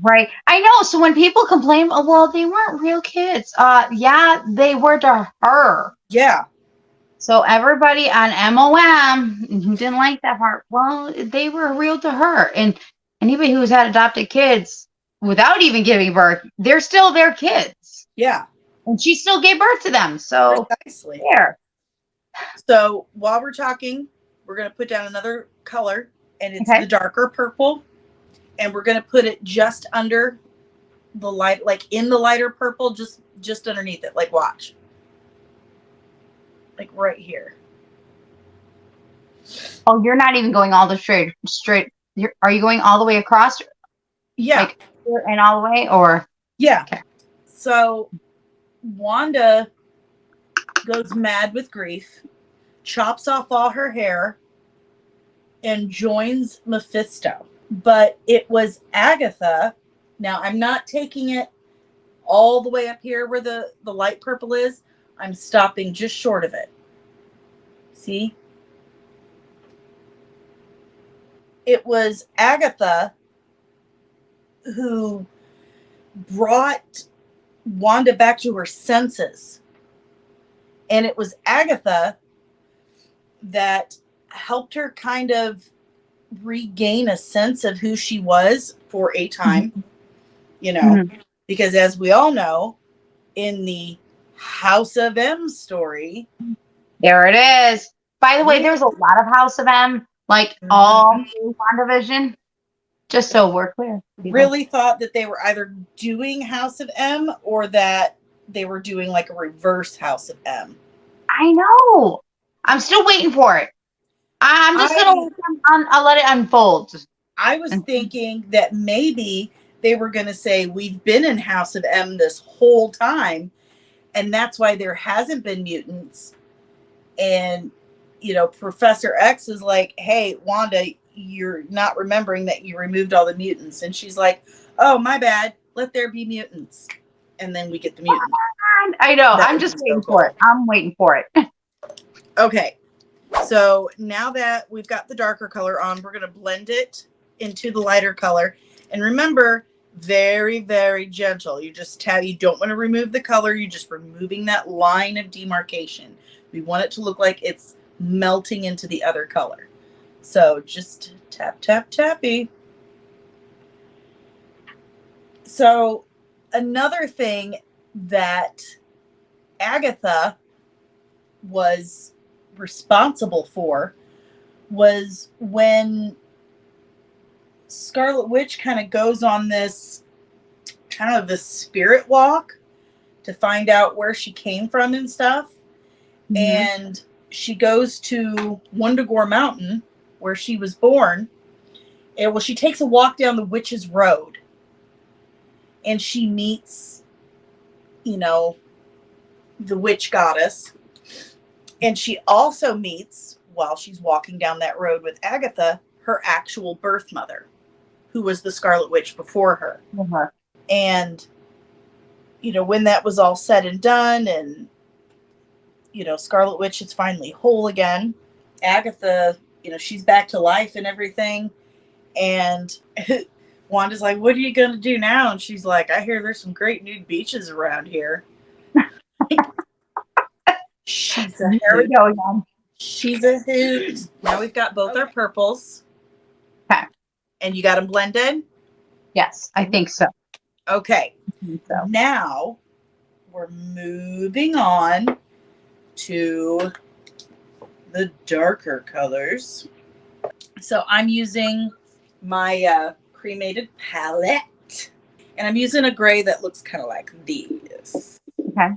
Right. I know. So when people complain, oh, well, they weren't real kids. Yeah, they were to her. Yeah. So everybody on MOM who didn't like that part, well, they were real to her. And anybody who's had adopted kids without even giving birth, they're still their kids. Yeah. And she still gave birth to them. So precisely. There. So while we're talking, we're going to put down another color, and it's the darker purple. And we're going to put it just under the light, like in the lighter purple, just underneath it. Like, watch. Like right here. Oh, you're not even going all the straight. Are you going all the way across? Yeah. Like here and all the way, or? Yeah. Okay. So Wanda goes mad with grief, chops off all her hair, and joins Mephisto. But it was Agatha. Now, I'm not taking it all the way up here where the light purple is. I'm stopping just short of it. See? It was Agatha who brought Wanda back to her senses. And it was Agatha that helped her kind of regain a sense of who she was for a time, you know, because as we all know, in the House of M story, there it is. By the way, there's a lot of House of M, like all new WandaVision. Just so we're clear. Really thought that they were either doing House of M or that they were doing like a reverse House of M. I know. I'm still waiting for it. I'm just I'll let it unfold. I was thinking that maybe they were going to say, we've been in House of M this whole time, and that's why there hasn't been mutants. And, you know, Professor X is like, hey, Wanda, you're not remembering that you removed all the mutants. And she's like, oh, my bad. Let there be mutants. And then we get the mutants. I know. I'm just waiting for it. I'm waiting for it. Okay. So now that we've got the darker color on, we're going to blend it into the lighter color. And remember, very, very gentle. You don't want to remove the color. You're just removing that line of demarcation. We want it to look like it's melting into the other color. So just tap, tap, tappy. So another thing that Agatha was responsible for was when Scarlet Witch kind of goes on this kind of the spirit walk to find out where she came from and stuff. And she goes to Wundagore Mountain where she was born. And she takes a walk down the Witch's Road. And she meets, you know, the witch goddess. And she also meets, while she's walking down that road with Agatha, her actual birth mother, who was the Scarlet Witch before her. And, you know, when that was all said and done, and, you know, Scarlet Witch is finally whole again, Agatha, you know, she's back to life and everything. And Wanda's like, what are you going to do now? And she's like, I hear there's some great nude beaches around here. She's a There we go again. She's a hoot. Now we've got both our purples. Okay. And you got them blended? Yes, I think so. Okay. Now we're moving on to the darker colors. So I'm using my cremated palette, and I'm using a gray that looks kind of like this. Okay.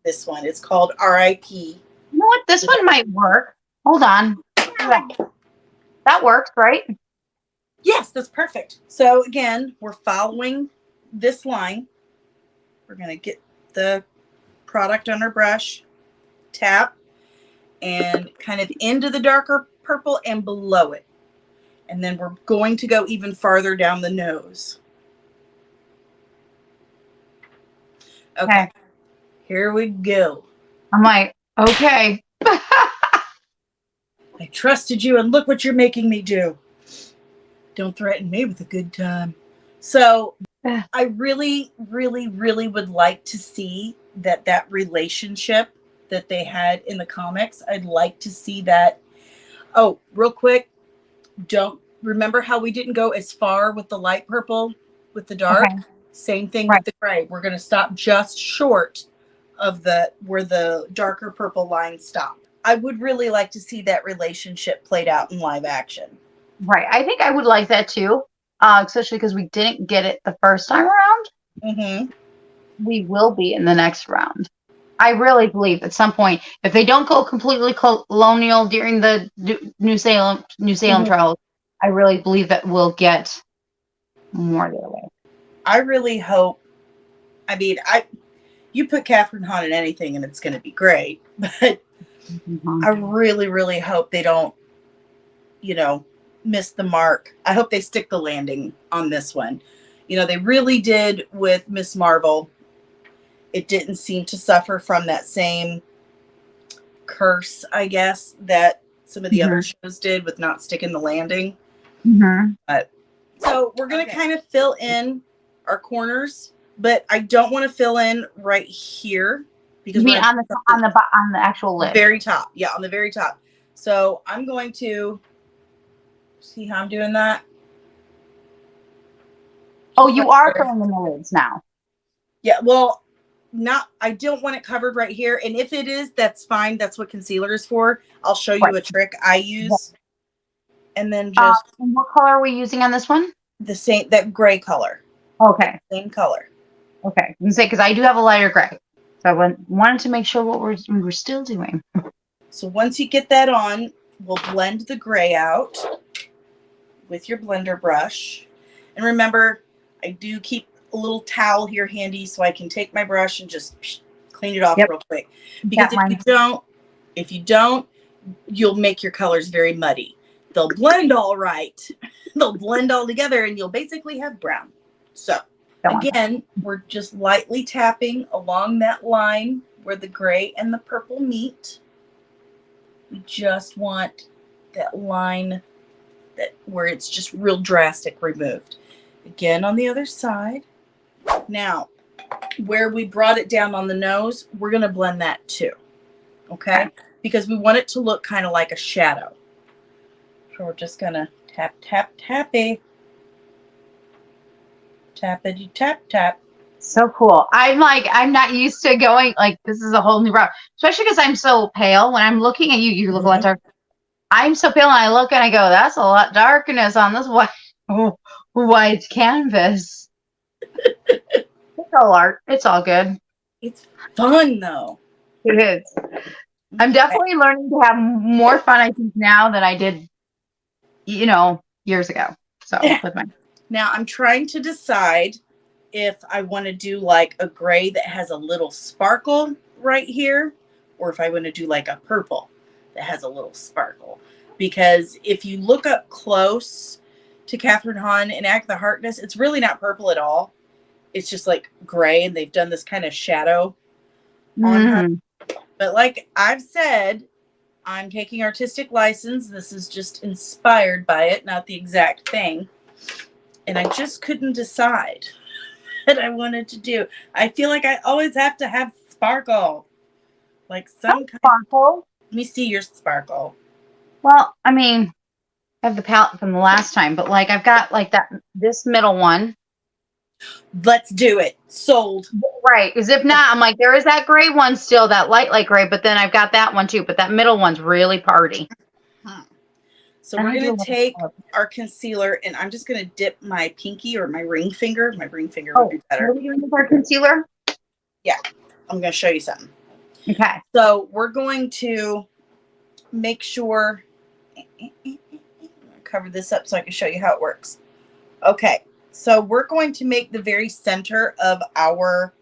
This one, it's called R.I.P. You know what? This one might work. Hold on. Yeah. That works, right? Yes, that's perfect. So again, we're following this line. We're going to get the product on our brush, tap, and kind of into the darker purple and below it. And then we're going to go even farther down the nose. Okay. Here we go. I'm like, okay. I trusted you, and look what you're making me do. Don't threaten me with a good time. So I really, really, really would like to see that relationship that they had in the comics. I'd like to see that. Oh, real quick, don't remember how we didn't go as far with the light purple with the dark. Okay. Same thing Right. with the gray. We're going to stop just short of where the darker purple lines stop. I would really like to see that relationship played out in live action. Right. I think I would like that too, especially because we didn't get it the first time around. Mm-hmm. We will be in the next round. I really believe at some point, if they don't go completely colonial during the New Salem trials, I really believe that we'll get more their way. I really hope. I mean, you put Catherine Hahn in anything, and it's going to be great. But I really, really hope they don't, miss the mark. I hope they stick the landing on this one. They really did with Miss Marvel. It didn't seem to suffer from that same curse, I guess, that some of the other shows did with not sticking the landing. But, so we're going to kind of fill in our corners, but I don't want to fill in right here because you mean on the actual lid, very top. Yeah, on the very top. So I'm going to see how I'm doing that. Oh, you are filling in the lids now. Yeah, well, I don't want it covered right here. And if it is, that's fine. That's what concealer is for. I'll show you a trick I use. And then just and what color are we using on this one? that gray color. Okay. Same color. Okay. You can say, because I do have a lighter gray. So I wanted to make sure what we were still doing. So once you get that on, we'll blend the gray out with your blender brush. And remember, I do keep a little towel here handy so I can take my brush and just clean it off real quick. Because if you don't, you'll make your colors very muddy. They'll blend all right. They'll blend all together and you'll basically have brown. So again, we're just lightly tapping along that line where the gray and the purple meet. We just want that line where it's just real drastic removed. Again, on the other side. Now, where we brought it down on the nose, we're going to blend that too. Okay? Because we want it to look kind of like a shadow. So we're just going to tap, tap, tappy. Tappity, tap, tap. So cool. I'm not used to going, this is a whole new route. Especially because I'm so pale. When I'm looking at you, you look a lot dark. I'm so pale and I look and I go, that's a lot darkness on this white canvas. It's all art. It's all good. It's fun though. It is. I'm definitely learning to have more fun, I think, now than I did, years ago. So now I'm trying to decide if I want to do like a gray that has a little sparkle right here, or if I want to do like a purple that has a little sparkle. Because if you look up close to Catherine Hahn and Agatha Harkness, it's really not purple at all. It's just like gray, and they've done this kind of shadow on her. But like I've said, I'm taking artistic license. This is just inspired by it, not the exact thing. And I just couldn't decide what I wanted to do. I feel like I always have to have sparkle. Like some kind sparkle. Let me see your sparkle. Well, I mean, I have the palette from the last time, but I've got this middle one. Let's do it. Sold. Right. Because if not, I'm like, there is that gray one still, that light gray, but then I've got that one too. But that middle one's really party. So And we're I do going love to take color. our concealer, and I'm just going to dip my pinky or my ring finger. My ring finger Oh, would be what better. are we doing with our concealer? Yeah. I'm going to show you something. Okay. So we're going to make sure, cover this up so I can show you how it works. Okay. So we're going to make the very center of our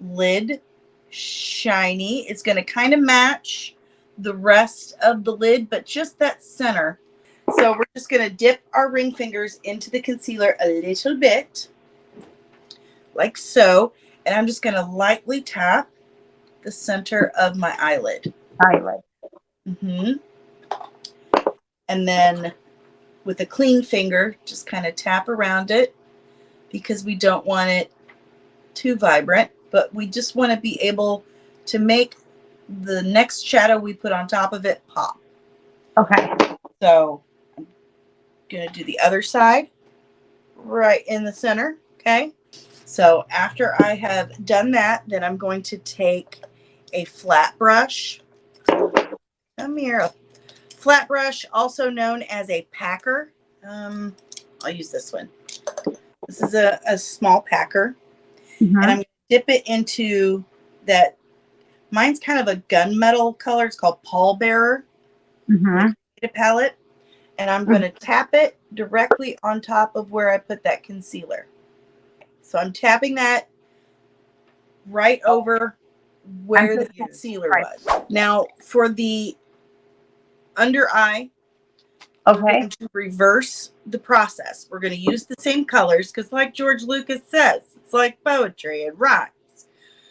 lid shiny. It's going to kind of match the rest of the lid, but just that center. So we're just going to dip our ring fingers into the concealer a little bit, like so. And I'm just going to lightly tap the center of my eyelid. And then with a clean finger, just kind of tap around it because we don't want it too vibrant, but we just want to be able to make the next shadow we put on top of it pop. Okay. So I'm going to do the other side right in the center. Okay. So after I have done that, then I'm going to take a flat brush. Come here. Flat brush, also known as a packer. I'll use this one. This is a small packer. Mm-hmm. And I'm going to dip it into that. Mine's kind of a gunmetal color. It's called Pallbearer. Mm-hmm. A palette. And I'm going to tap it directly on top of where I put that concealer. So I'm tapping that right over where the concealer was. Now for the under eye, we're going to reverse the process. We're going to use the same colors because like George Lucas says, it's like poetry. It rhymes.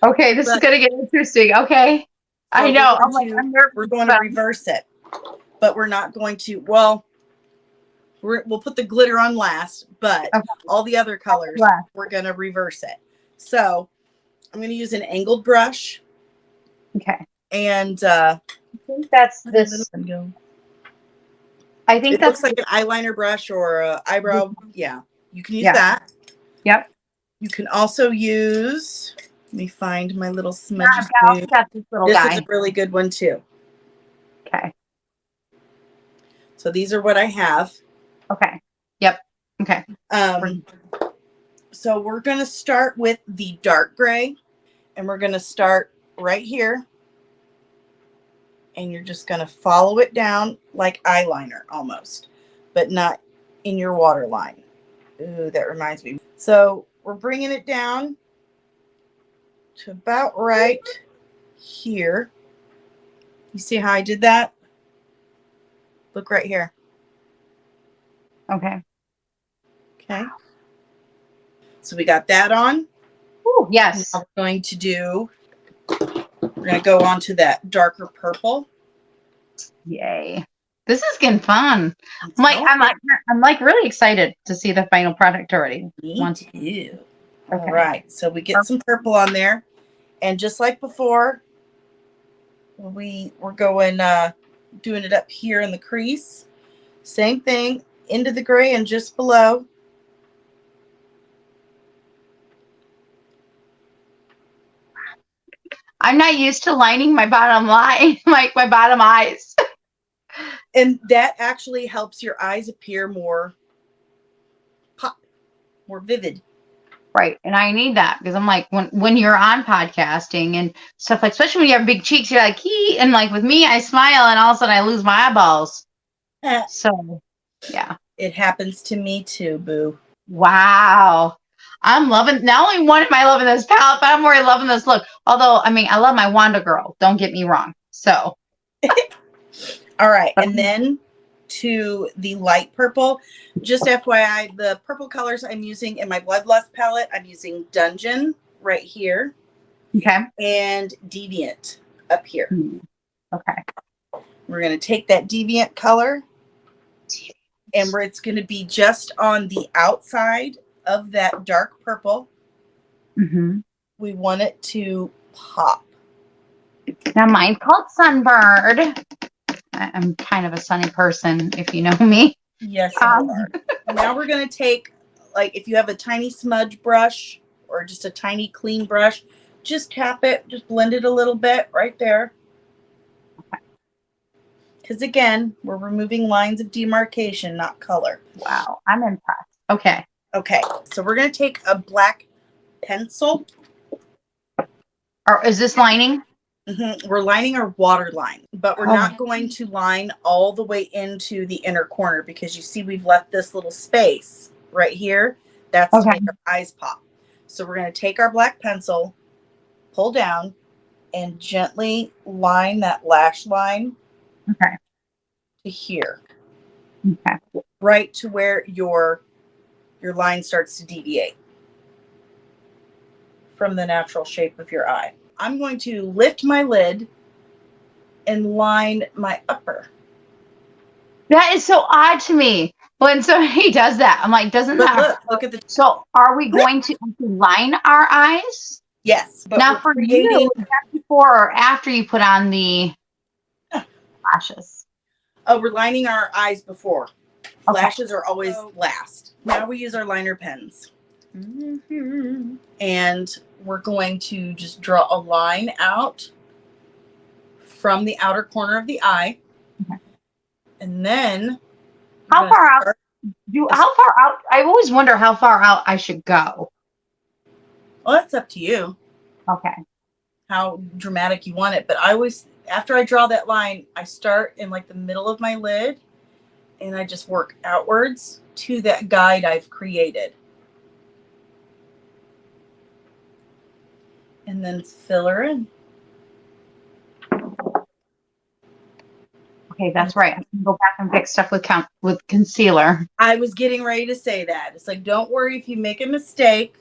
Okay, this is going to get interesting. Okay. So I know. We're going to reverse it. But we're not going to, well, we'll put the glitter on last, but all the other colors, we're going to reverse it. So I'm going to use an angled brush. Okay. And I think that's this. I think it looks like an eyeliner brush or an eyebrow. Yeah, you can use that. Yep. You can also use, let me find my little smudgy spoon. This is a really good one too. Okay. So these are what I have. Okay. Yep. Okay. So we're going to start with the dark gray, and we're going to start right here. And you're just going to follow it down like eyeliner almost, but not in your waterline. Ooh, that reminds me. So we're bringing it down to about right here. You see how I did that? Look right here. Okay. Okay. So we got that on. Ooh, yes. Now we're going to go on to that darker purple. Yay. This is getting fun. I'm like really excited to see the final product already. Me too. Okay. All right. So we get some purple on there. And just like before, we're going doing it up here in the crease. Same thing, into the gray and just below. I'm not used to lining my bottom line, like my bottom eyes. And that actually helps your eyes appear more pop, more vivid. Right. And I need that because I'm like, when you're on podcasting and stuff, like, especially when you have big cheeks, you're like, and like with me, I smile and all of a sudden I lose my eyeballs. So, yeah. It happens to me too, boo. Wow. I'm loving, not only one am I loving this palette, but I'm more loving this look. Although, I mean, I love my Wanda girl. Don't get me wrong. So. All right. And then to the light purple, just FYI, the purple colors I'm using in my Bloodlust palette, I'm using Dungeon right here. Okay. And Deviant up here. Okay. We're going to take that Deviant color and where it's going to be just on the outside of that dark purple. Mm-hmm. We want it to pop. Now mine's called Sunbird. I'm kind of a sunny person, if you know me. Yes, you are. Now we're going to take like if you have a tiny smudge brush or just a tiny clean brush, just tap it, just blend it a little bit right there. Because again, we're removing lines of demarcation, not color. Wow, I'm impressed. Okay. Okay, so we're going to take a black pencil. Or is this lining? We're lining our water line, but we're not going to line all the way into the inner corner because you see we've left this little space right here. That's to make our eyes pop. So we're going to take our black pencil, pull down, and gently line that lash line to here. Okay. Right to where your line starts to deviate from the natural shape of your eye. I'm going to lift my lid and line my upper. That is so odd to me. When somebody does that, I'm like, doesn't that look at the. So are we going to line our eyes? Yes. But now for you, is that before or after you put on the lashes? Oh, we're lining our eyes before. Okay. Lashes are always last. Now we use our liner pens. And we're going to just draw a line out from the outer corner of the eye. Okay. And then how far out? I always wonder how far out I should go. Well, that's up to you. Okay. How dramatic you want it. But I always, after I draw that line, I start in like the middle of my lid and I just work outwards to that guide I've created. And then fill her in. Okay, that's right. I can go back and fix stuff with concealer. I was getting ready to say that. It's like, don't worry if you make a mistake.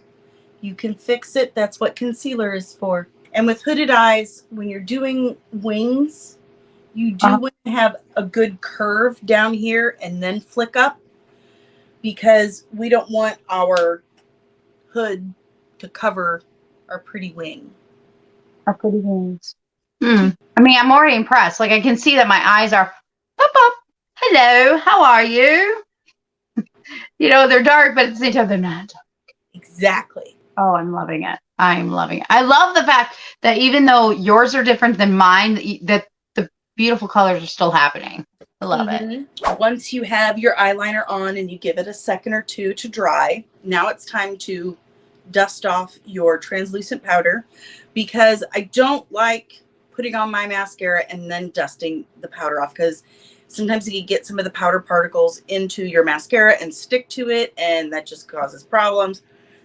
You can fix it. That's what concealer is for. And with hooded eyes, when you're doing wings, you do want to have a good curve down here and then flick up because we don't want our hood to cover our pretty wing. Our pretty wings. I mean, I'm already impressed. Like I can see that my eyes are up. Hello, how are you? You know, they're dark, but at the same time, they're not dark. Exactly. Oh, I'm loving it. I'm loving it. I love the fact that even though yours are different than mine, that the beautiful colors are still happening. I love it. Once you have your eyeliner on and you give it a second or two to dry, now it's time to dust off your translucent powder because I don't like putting on my mascara and then dusting the powder off because sometimes you can get some of the powder particles into your mascara and stick to it, and that just causes problems.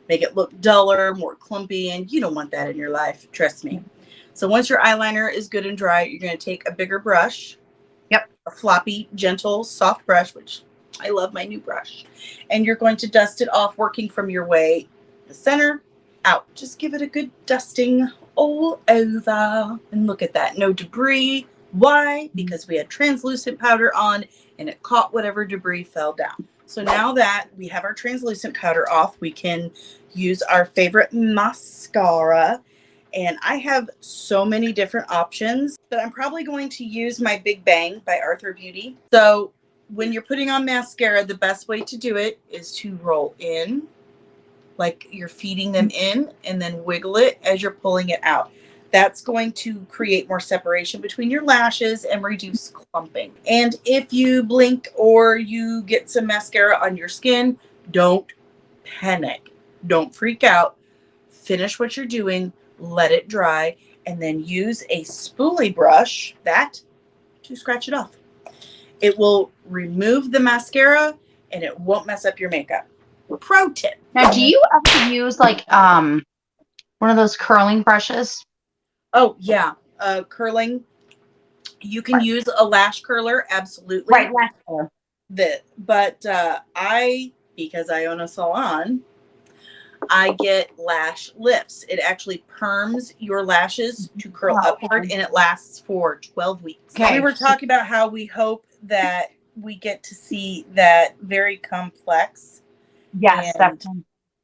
Make it look duller, more clumpy, and you don't want that in your life. Trust me. So once your eyeliner is good and dry, you're going to take a bigger brush. Yep. A floppy, gentle, soft brush, which I love my new brush. And you're going to dust it off, working from your way, the center, out. Just give it a good dusting all over. And look at that. No debris. Why? Because we had translucent powder on and it caught whatever debris fell down. So now that we have our translucent powder off, we can use our favorite mascara. And I have so many different options, but I'm probably going to use my Big Bang by Arthur Beauty. So when you're putting on mascara, the best way to do it is to roll in, like you're feeding them in, and then wiggle it as you're pulling it out. That's going to create more separation between your lashes and reduce clumping. And if you blink or you get some mascara on your skin, don't panic. Don't freak out. Finish what you're doing, let it dry, and then use a spoolie brush to scratch it off. It will remove the mascara and it won't mess up your makeup. Pro tip. Now, do you ever use like one of those curling brushes? Oh, yeah. Curling. You can use a lash curler, absolutely. Right, lash curler. But because I own a salon, I get lash lifts. It actually perms your lashes to curl upward, and it lasts for 12 weeks. Okay. We were talking about how we hope that we get to see that very complex, that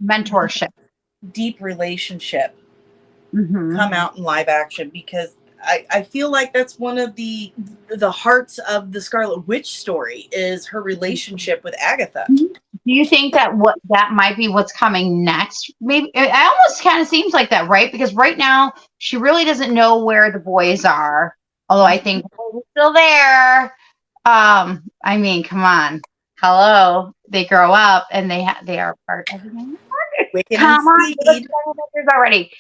mentorship, deep relationship come out in live action, because I feel like that's one of the hearts of the Scarlet Witch story is her relationship with Agatha. Do you think that might be what's coming next? Maybe it almost kind of seems like that, right? Because right now she really doesn't know where the boys are. Although I think the boys are still there. I mean, come on, hello. They grow up and they are part of the Wicked and Come on, give us Speed. 7 already.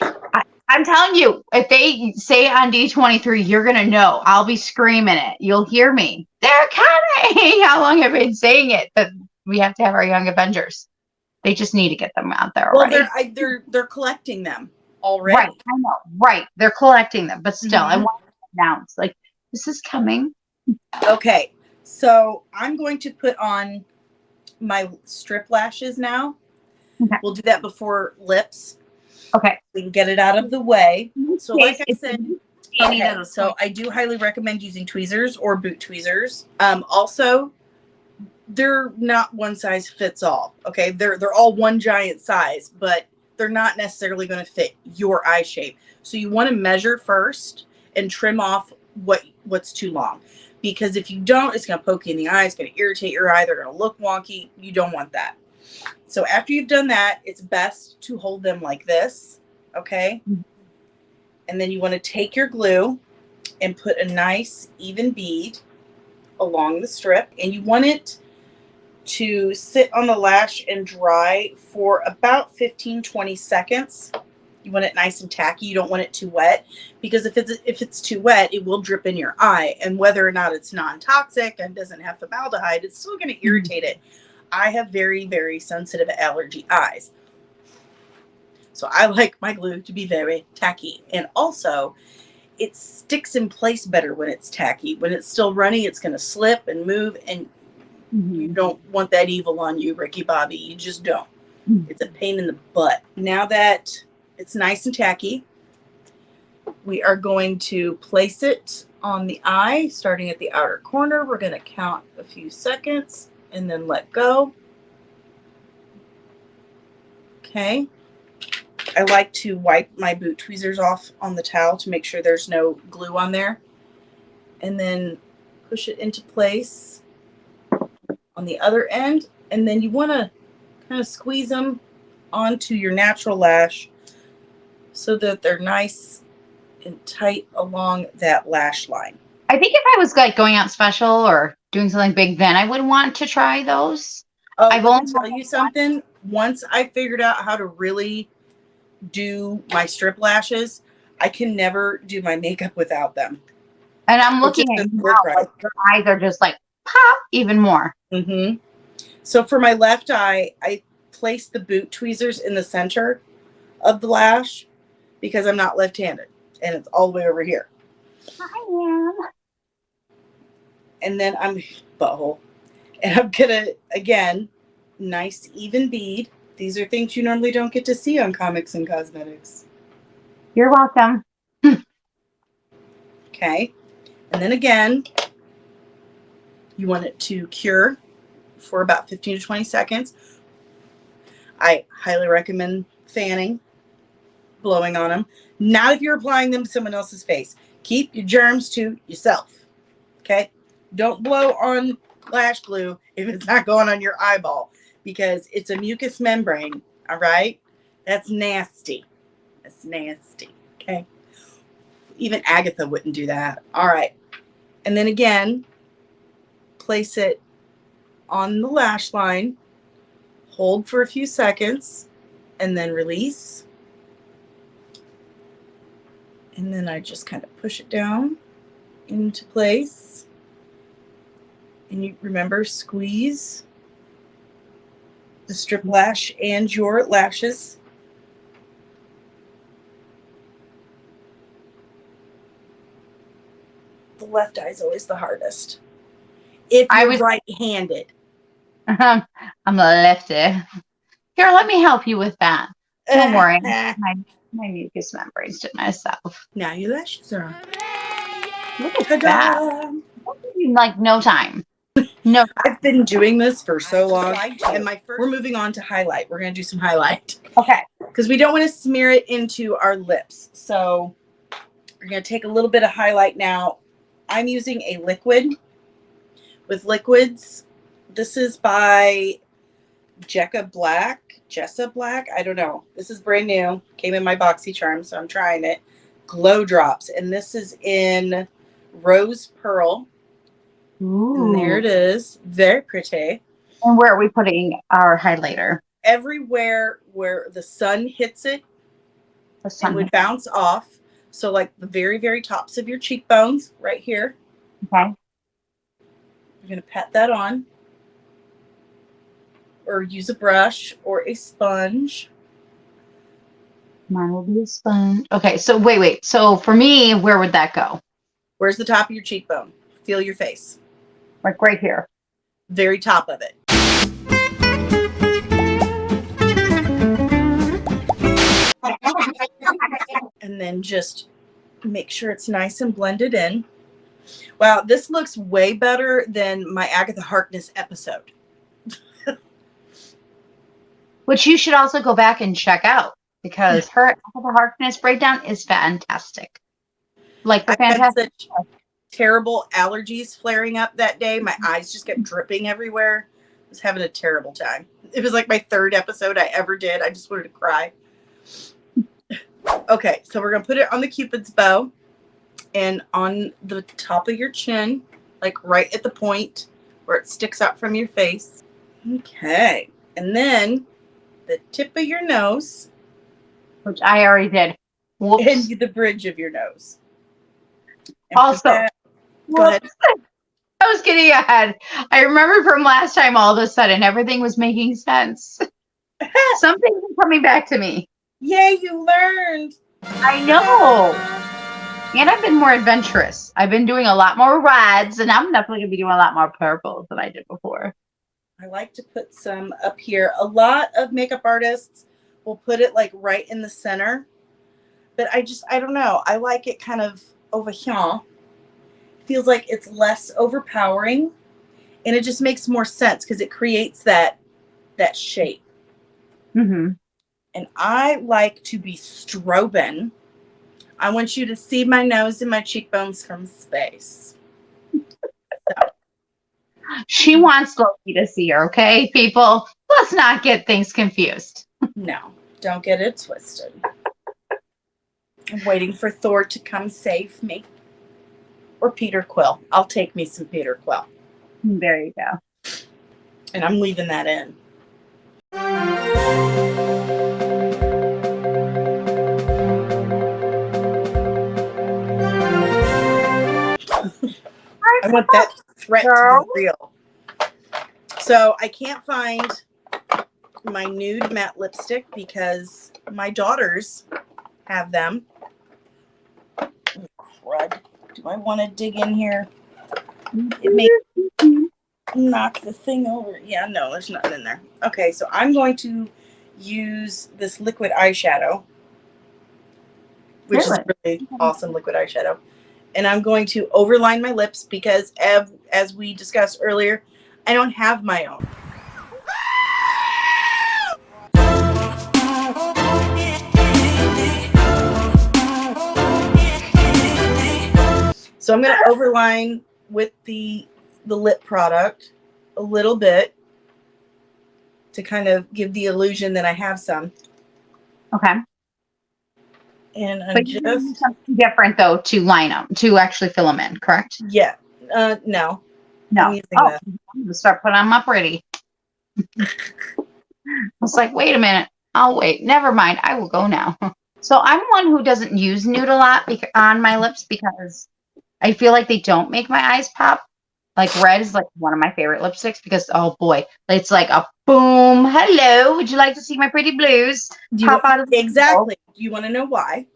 I'm telling you, if they say on D23, you're gonna know. I'll be screaming it. You'll hear me. They're coming. How long have I been saying it? But we have to have our young Avengers. They just need to get them out there Well, already. they're collecting them Right, already. I know. Right, they're collecting them, but still, I Mhm. want to announce like this is coming. Okay, so I'm going to put on my strip lashes now. Okay. We'll do that before lips. Okay. We can get it out of the way. In this So, case, like I it's said, Annie okay. that'll So I do highly recommend using tweezers or boot tweezers. Also, they're not one size fits all. Okay, they're all one giant size, but they're not necessarily going to fit your eye shape. So you want to measure first and trim off what's too long, because if you don't, it's going to poke you in the eye. It's going to irritate your eye. They're going to look wonky. You don't want that. So after you've done that, it's best to hold them like this. Okay, and then you want to take your glue and put a nice even bead along the strip, and you want it to sit on the lash and dry for about 15-20 seconds. You want it nice and tacky. You don't want it too wet, because if it's too wet, it will drip in your eye, and whether or not it's non-toxic and doesn't have formaldehyde, it's still going to irritate it. I have very, very sensitive allergy eyes, so I like my glue to be very tacky, and also it sticks in place better when it's tacky. When it's still runny, it's going to slip and move, and you don't want that evil on you, Ricky Bobby. You just don't. It's a pain in the butt. Now that it's nice and tacky, we are going to place it on the eye, starting at the outer corner. We're going to count a few seconds and then let go. Okay. I like to wipe my boot tweezers off on the towel to make sure there's no glue on there, and then push it into place on the other end. And then you want to kind of squeeze them onto your natural lash so that they're nice and tight along that lash line. I think if I was like going out special or doing something big, then I would want to try those. Oh, I've let only me tell you something. Once I figured out how to really do my strip lashes, I can never do my makeup without them. and I'm It just looking at you doesn't now, work right. like your eyes are just like pop even more. Mm-hmm. So for my left eye, I place the boot tweezers in the center of the lash because I'm not left-handed, and it's all the way over here. I am. And then I'm butthole, and I'm gonna again, nice even bead. These are things you normally don't get to see on Comics and Cosmetics. You're welcome. Okay, and then again, you want it to cure for about 15 to 20 seconds. I highly recommend fanning, blowing on them. Not if you're applying them to someone else's face. Keep your germs to yourself. Okay? Don't blow on lash glue if it's not going on your eyeball, because it's a mucous membrane. All right? That's nasty. That's nasty. Okay? Even Agatha wouldn't do that. All right. And then again, place it on the lash line, hold for a few seconds, and then release. And then I just kind of push it down into place. And you remember, squeeze the strip lash and your lashes. The left eye is always the hardest if you're right-handed. I'm a lefty. Here, let me help you with that. Don't worry. My mucous membranes to myself. Now your lashes are on. Look at that. Like no time. No. I've been doing this for so long. And we're moving on to highlight. We're going to do some highlight. Okay. Because we don't want to smear it into our lips. So we're going to take a little bit of highlight now. I'm using a liquid. With liquids, this is by Jessa Black. I don't know. This is brand new. Came in my BoxyCharm, so I'm trying it. Glow Drops, and this is in Rose Pearl. And there it is. Very pretty. And where are we putting our highlighter? Everywhere where the sun hits it, it would bounce off. So like the very, very tops of your cheekbones right here. Okay. You're going to pat that on. Or use a brush or a sponge. Mine will be a sponge. Okay, so wait. So for me, where would that go? Where's the top of your cheekbone? Feel your face. Like right here. Very top of it. And then just make sure it's nice and blended in. Wow, this looks way better than my Agatha Harkness episode. Which you should also go back and check out because her Agatha Harkness breakdown is fantastic. Like the fantastic. Had such terrible allergies flaring up that day. My eyes just kept dripping everywhere. I was having a terrible time. It was like my third episode I ever did. I just wanted to cry. Okay, so we're going to put it on the Cupid's bow and on the top of your chin, like right at the point where it sticks out from your face. Okay, and then the tip of your nose. Which I already did. Whoops. And the bridge of your nose. And also, go ahead. I was getting ahead. I remember from last time, all of a sudden, everything was making sense. Something was coming back to me. Yay, you learned. I know. And I've been more adventurous. I've been doing a lot more reds, and I'm definitely going to be doing a lot more purples than I did before. I like to put some up here. A lot of makeup artists will put it like right in the center. But I don't know. I like it kind of over here. Feels like it's less overpowering. And it just makes more sense because it creates that shape. Mm-hmm. And I like to be strobing. I want you to see my nose and my cheekbones from space. So. She wants Loki to see her, okay, people? Let's not get things confused. No, don't get it twisted. I'm waiting for Thor to come save me. Or Peter Quill. I'll take me some Peter Quill. There you go. And I'm leaving that in. I want that threat to be real. So I can't find my nude matte lipstick because my daughters have them. Oh, crud. Do I want to dig in here? It may knock the thing over. Yeah, no, there's nothing in there. Okay, so I'm going to use this liquid eyeshadow, which is a really awesome liquid eyeshadow. And I'm going to overline my lips because, as we discussed earlier, I don't have my own. So I'm going to overline with the lip product a little bit to kind of give the illusion that I have some. Okay. And I'm but just something different though to line them, to actually fill them in, correct? Yeah. No. No. I'm using I'm gonna start putting them up ready. I was like, wait a minute. I'll wait. Never mind. I will go now. So I'm one who doesn't use nude a lot on my lips because I feel like they don't make my eyes pop. Like red is like one of my favorite lipsticks because, oh boy, it's like a boom. Hello. Would you like to see my pretty blues pop out of the exactly. Do you want to know why?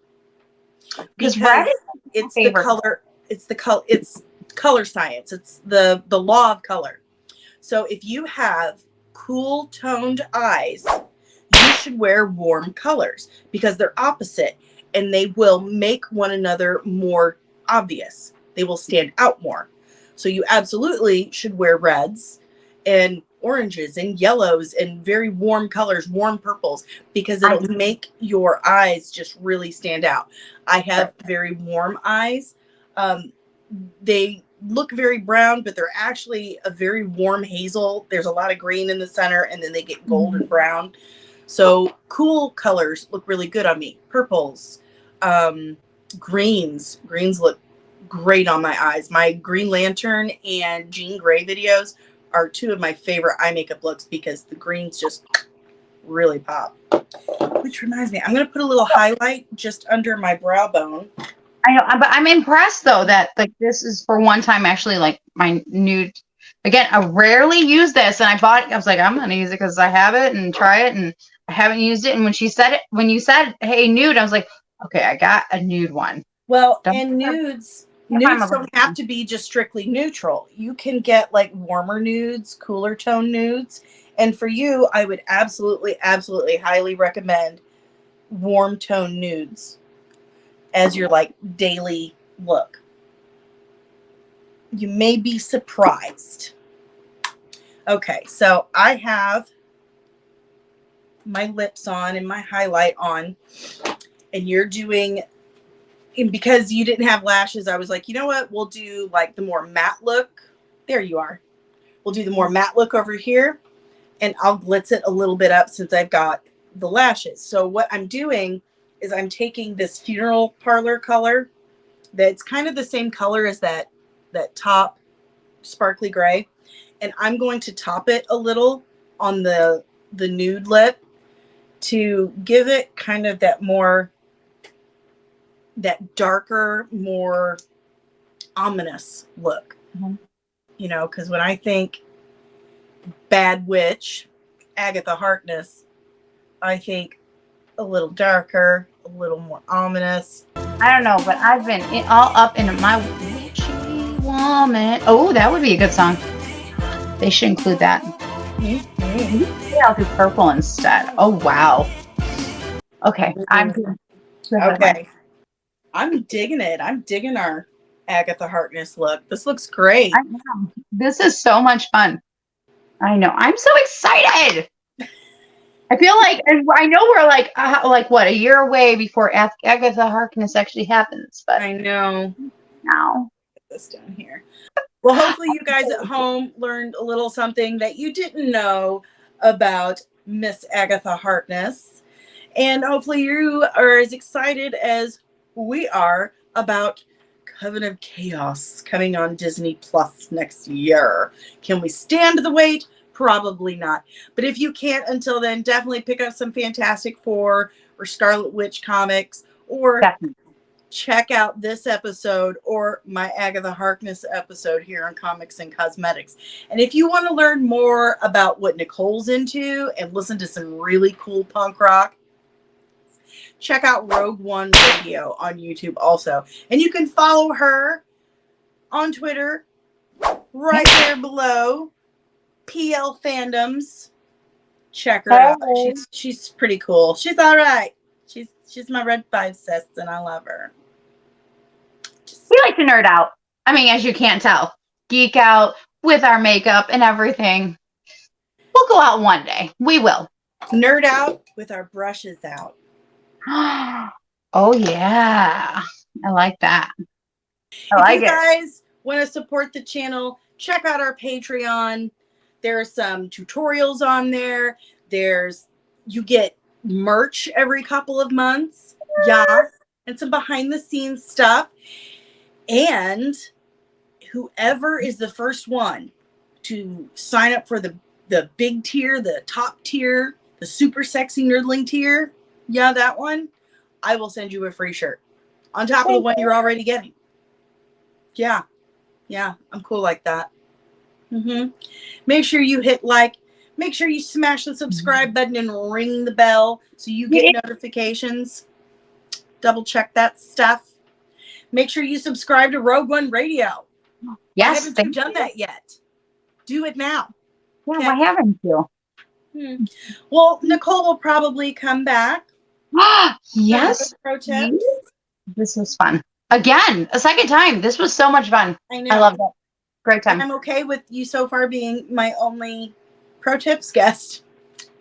Because red is it's the color. It's color science. It's the law of color. So if you have cool toned eyes, you should wear warm colors because they're opposite and they will make one another more obvious. They will stand out more. So you absolutely should wear reds and oranges and yellows and very warm colors, warm purples, because it'll make your eyes just really stand out. I have very warm eyes. They look very brown, but they're actually a very warm hazel. There's a lot of green in the center, and then they get golden brown. So cool colors look really good on me. Purples, greens. Greens look great on my eyes. My Green Lantern and Jean Grey videos are two of my favorite eye makeup looks because the greens just really pop. Which reminds me, I'm going to put a little highlight just under my brow bone. I know, but I'm impressed though that like this is for one time actually like my nude. Again, I rarely use this, and I bought it. I was like, I'm gonna use it because I have it and try it, and I haven't used it. And when you said, "Hey, nude," I was like, okay, I got a nude one. Well, and nudes don't have to be just strictly neutral. You can get like warmer nudes, cooler tone nudes. And for you, I would absolutely, absolutely highly recommend warm tone nudes as your like daily look. You may be surprised. Okay, so I have my lips on and my highlight on, and you're doing, and because you didn't have lashes, I was like, you know what? We'll do like the more matte look. There you are. We'll do the more matte look over here, and I'll glitz it a little bit up since I've got the lashes. So what I'm doing is I'm taking this funeral parlor color that's kind of the same color as that top sparkly gray, and I'm going to top it a little on the nude lip to give it kind of that darker, more ominous look. Mm-hmm. You know, because when I think bad witch, Agatha Harkness, I think a little darker, a little more ominous. I don't know, but I've been all up in my witchy woman. Oh, that would be a good song. They should include that. Maybe I'll do purple instead. Oh wow. Okay, Okay. I'm digging it. I'm digging our Agatha Harkness look. This looks great. I know. This is so much fun. I know. I'm so excited. I feel like, and I know we're like what, a year away before Agatha Harkness actually happens, but I know. now Put this down here. Well, hopefully you guys at home learned a little something that you didn't know about Miss Agatha Harkness. And hopefully you are as excited as we are about Coven of Chaos coming on Disney Plus next year. Can we stand the wait? Probably not. But if you can't until then, definitely pick up some Fantastic Four or Scarlet Witch comics, or check out this episode or my Agatha Harkness episode here on Comics and Cosmetics. And if you want to learn more about what Nicole's into and listen to some really cool punk rock, check out Rogue One Radio on YouTube also. And you can follow her on Twitter right there below. PL Fandoms. Check her out. She's pretty cool. She's all right. She's my Red 5 sis, and I love her. We like to nerd out. I mean, as you can't tell, geek out with our makeup and everything. We'll go out one day. We will. Nerd out with our brushes out. Oh yeah, I like that. If you guys want to support the channel, check out our Patreon. There are some tutorials on there. You get merch every couple of months. Yeah. And some behind the scenes stuff. And whoever is the first one to sign up for the big tier, the top tier, the super sexy nerdling tier, yeah, that one, I will send you a free shirt on top of the one you're already getting. Yeah. Yeah, I'm cool like that. Make sure you hit like. Make sure you smash the subscribe button and ring the bell so you get notifications. Double check that stuff. Make sure you subscribe to Rogue One Radio. Yes, haven't you done that yet? Do it now. Yeah, okay. Why haven't you? Well, Nicole will probably come back. Yes. Pro tips. This was fun. Again, a second time. This was so much fun. I know. I love it. Great time. And I'm okay with you so far being my only Pro Tips guest.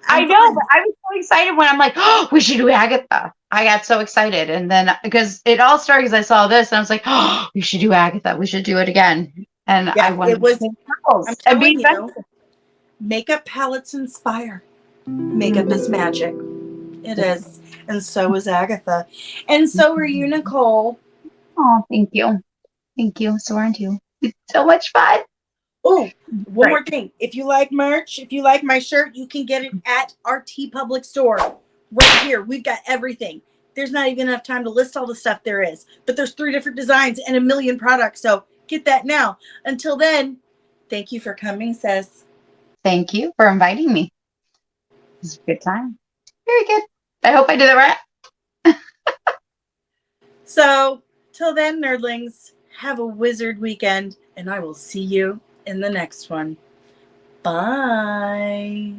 I know, but I was so excited when I'm like, oh, we should do Agatha. I got so excited. And then because it all started because I saw this and I was like, oh, we should do Agatha. We should do it again. And I Yeah, it wanted to was, paint I'm purples and be telling you, festive. makeup palettes inspire. Makeup is magic. It is. And so is Agatha. And so are you, Nicole. Oh, thank you. Thank you. So aren't you? It's so much fun. Oh, one Right. more thing. If you like merch, if you like my shirt, you can get it at our T Public store. Right here. We've got everything. There's not even enough time to list all the stuff there is. But there's 3 different designs and a million products. So get that now. Until then, thank you for coming, sis. Thank you for inviting me. It was a good time. Very good. I hope I did it right. So, till then, nerdlings, have a wizard weekend, and I will see you in the next one. Bye.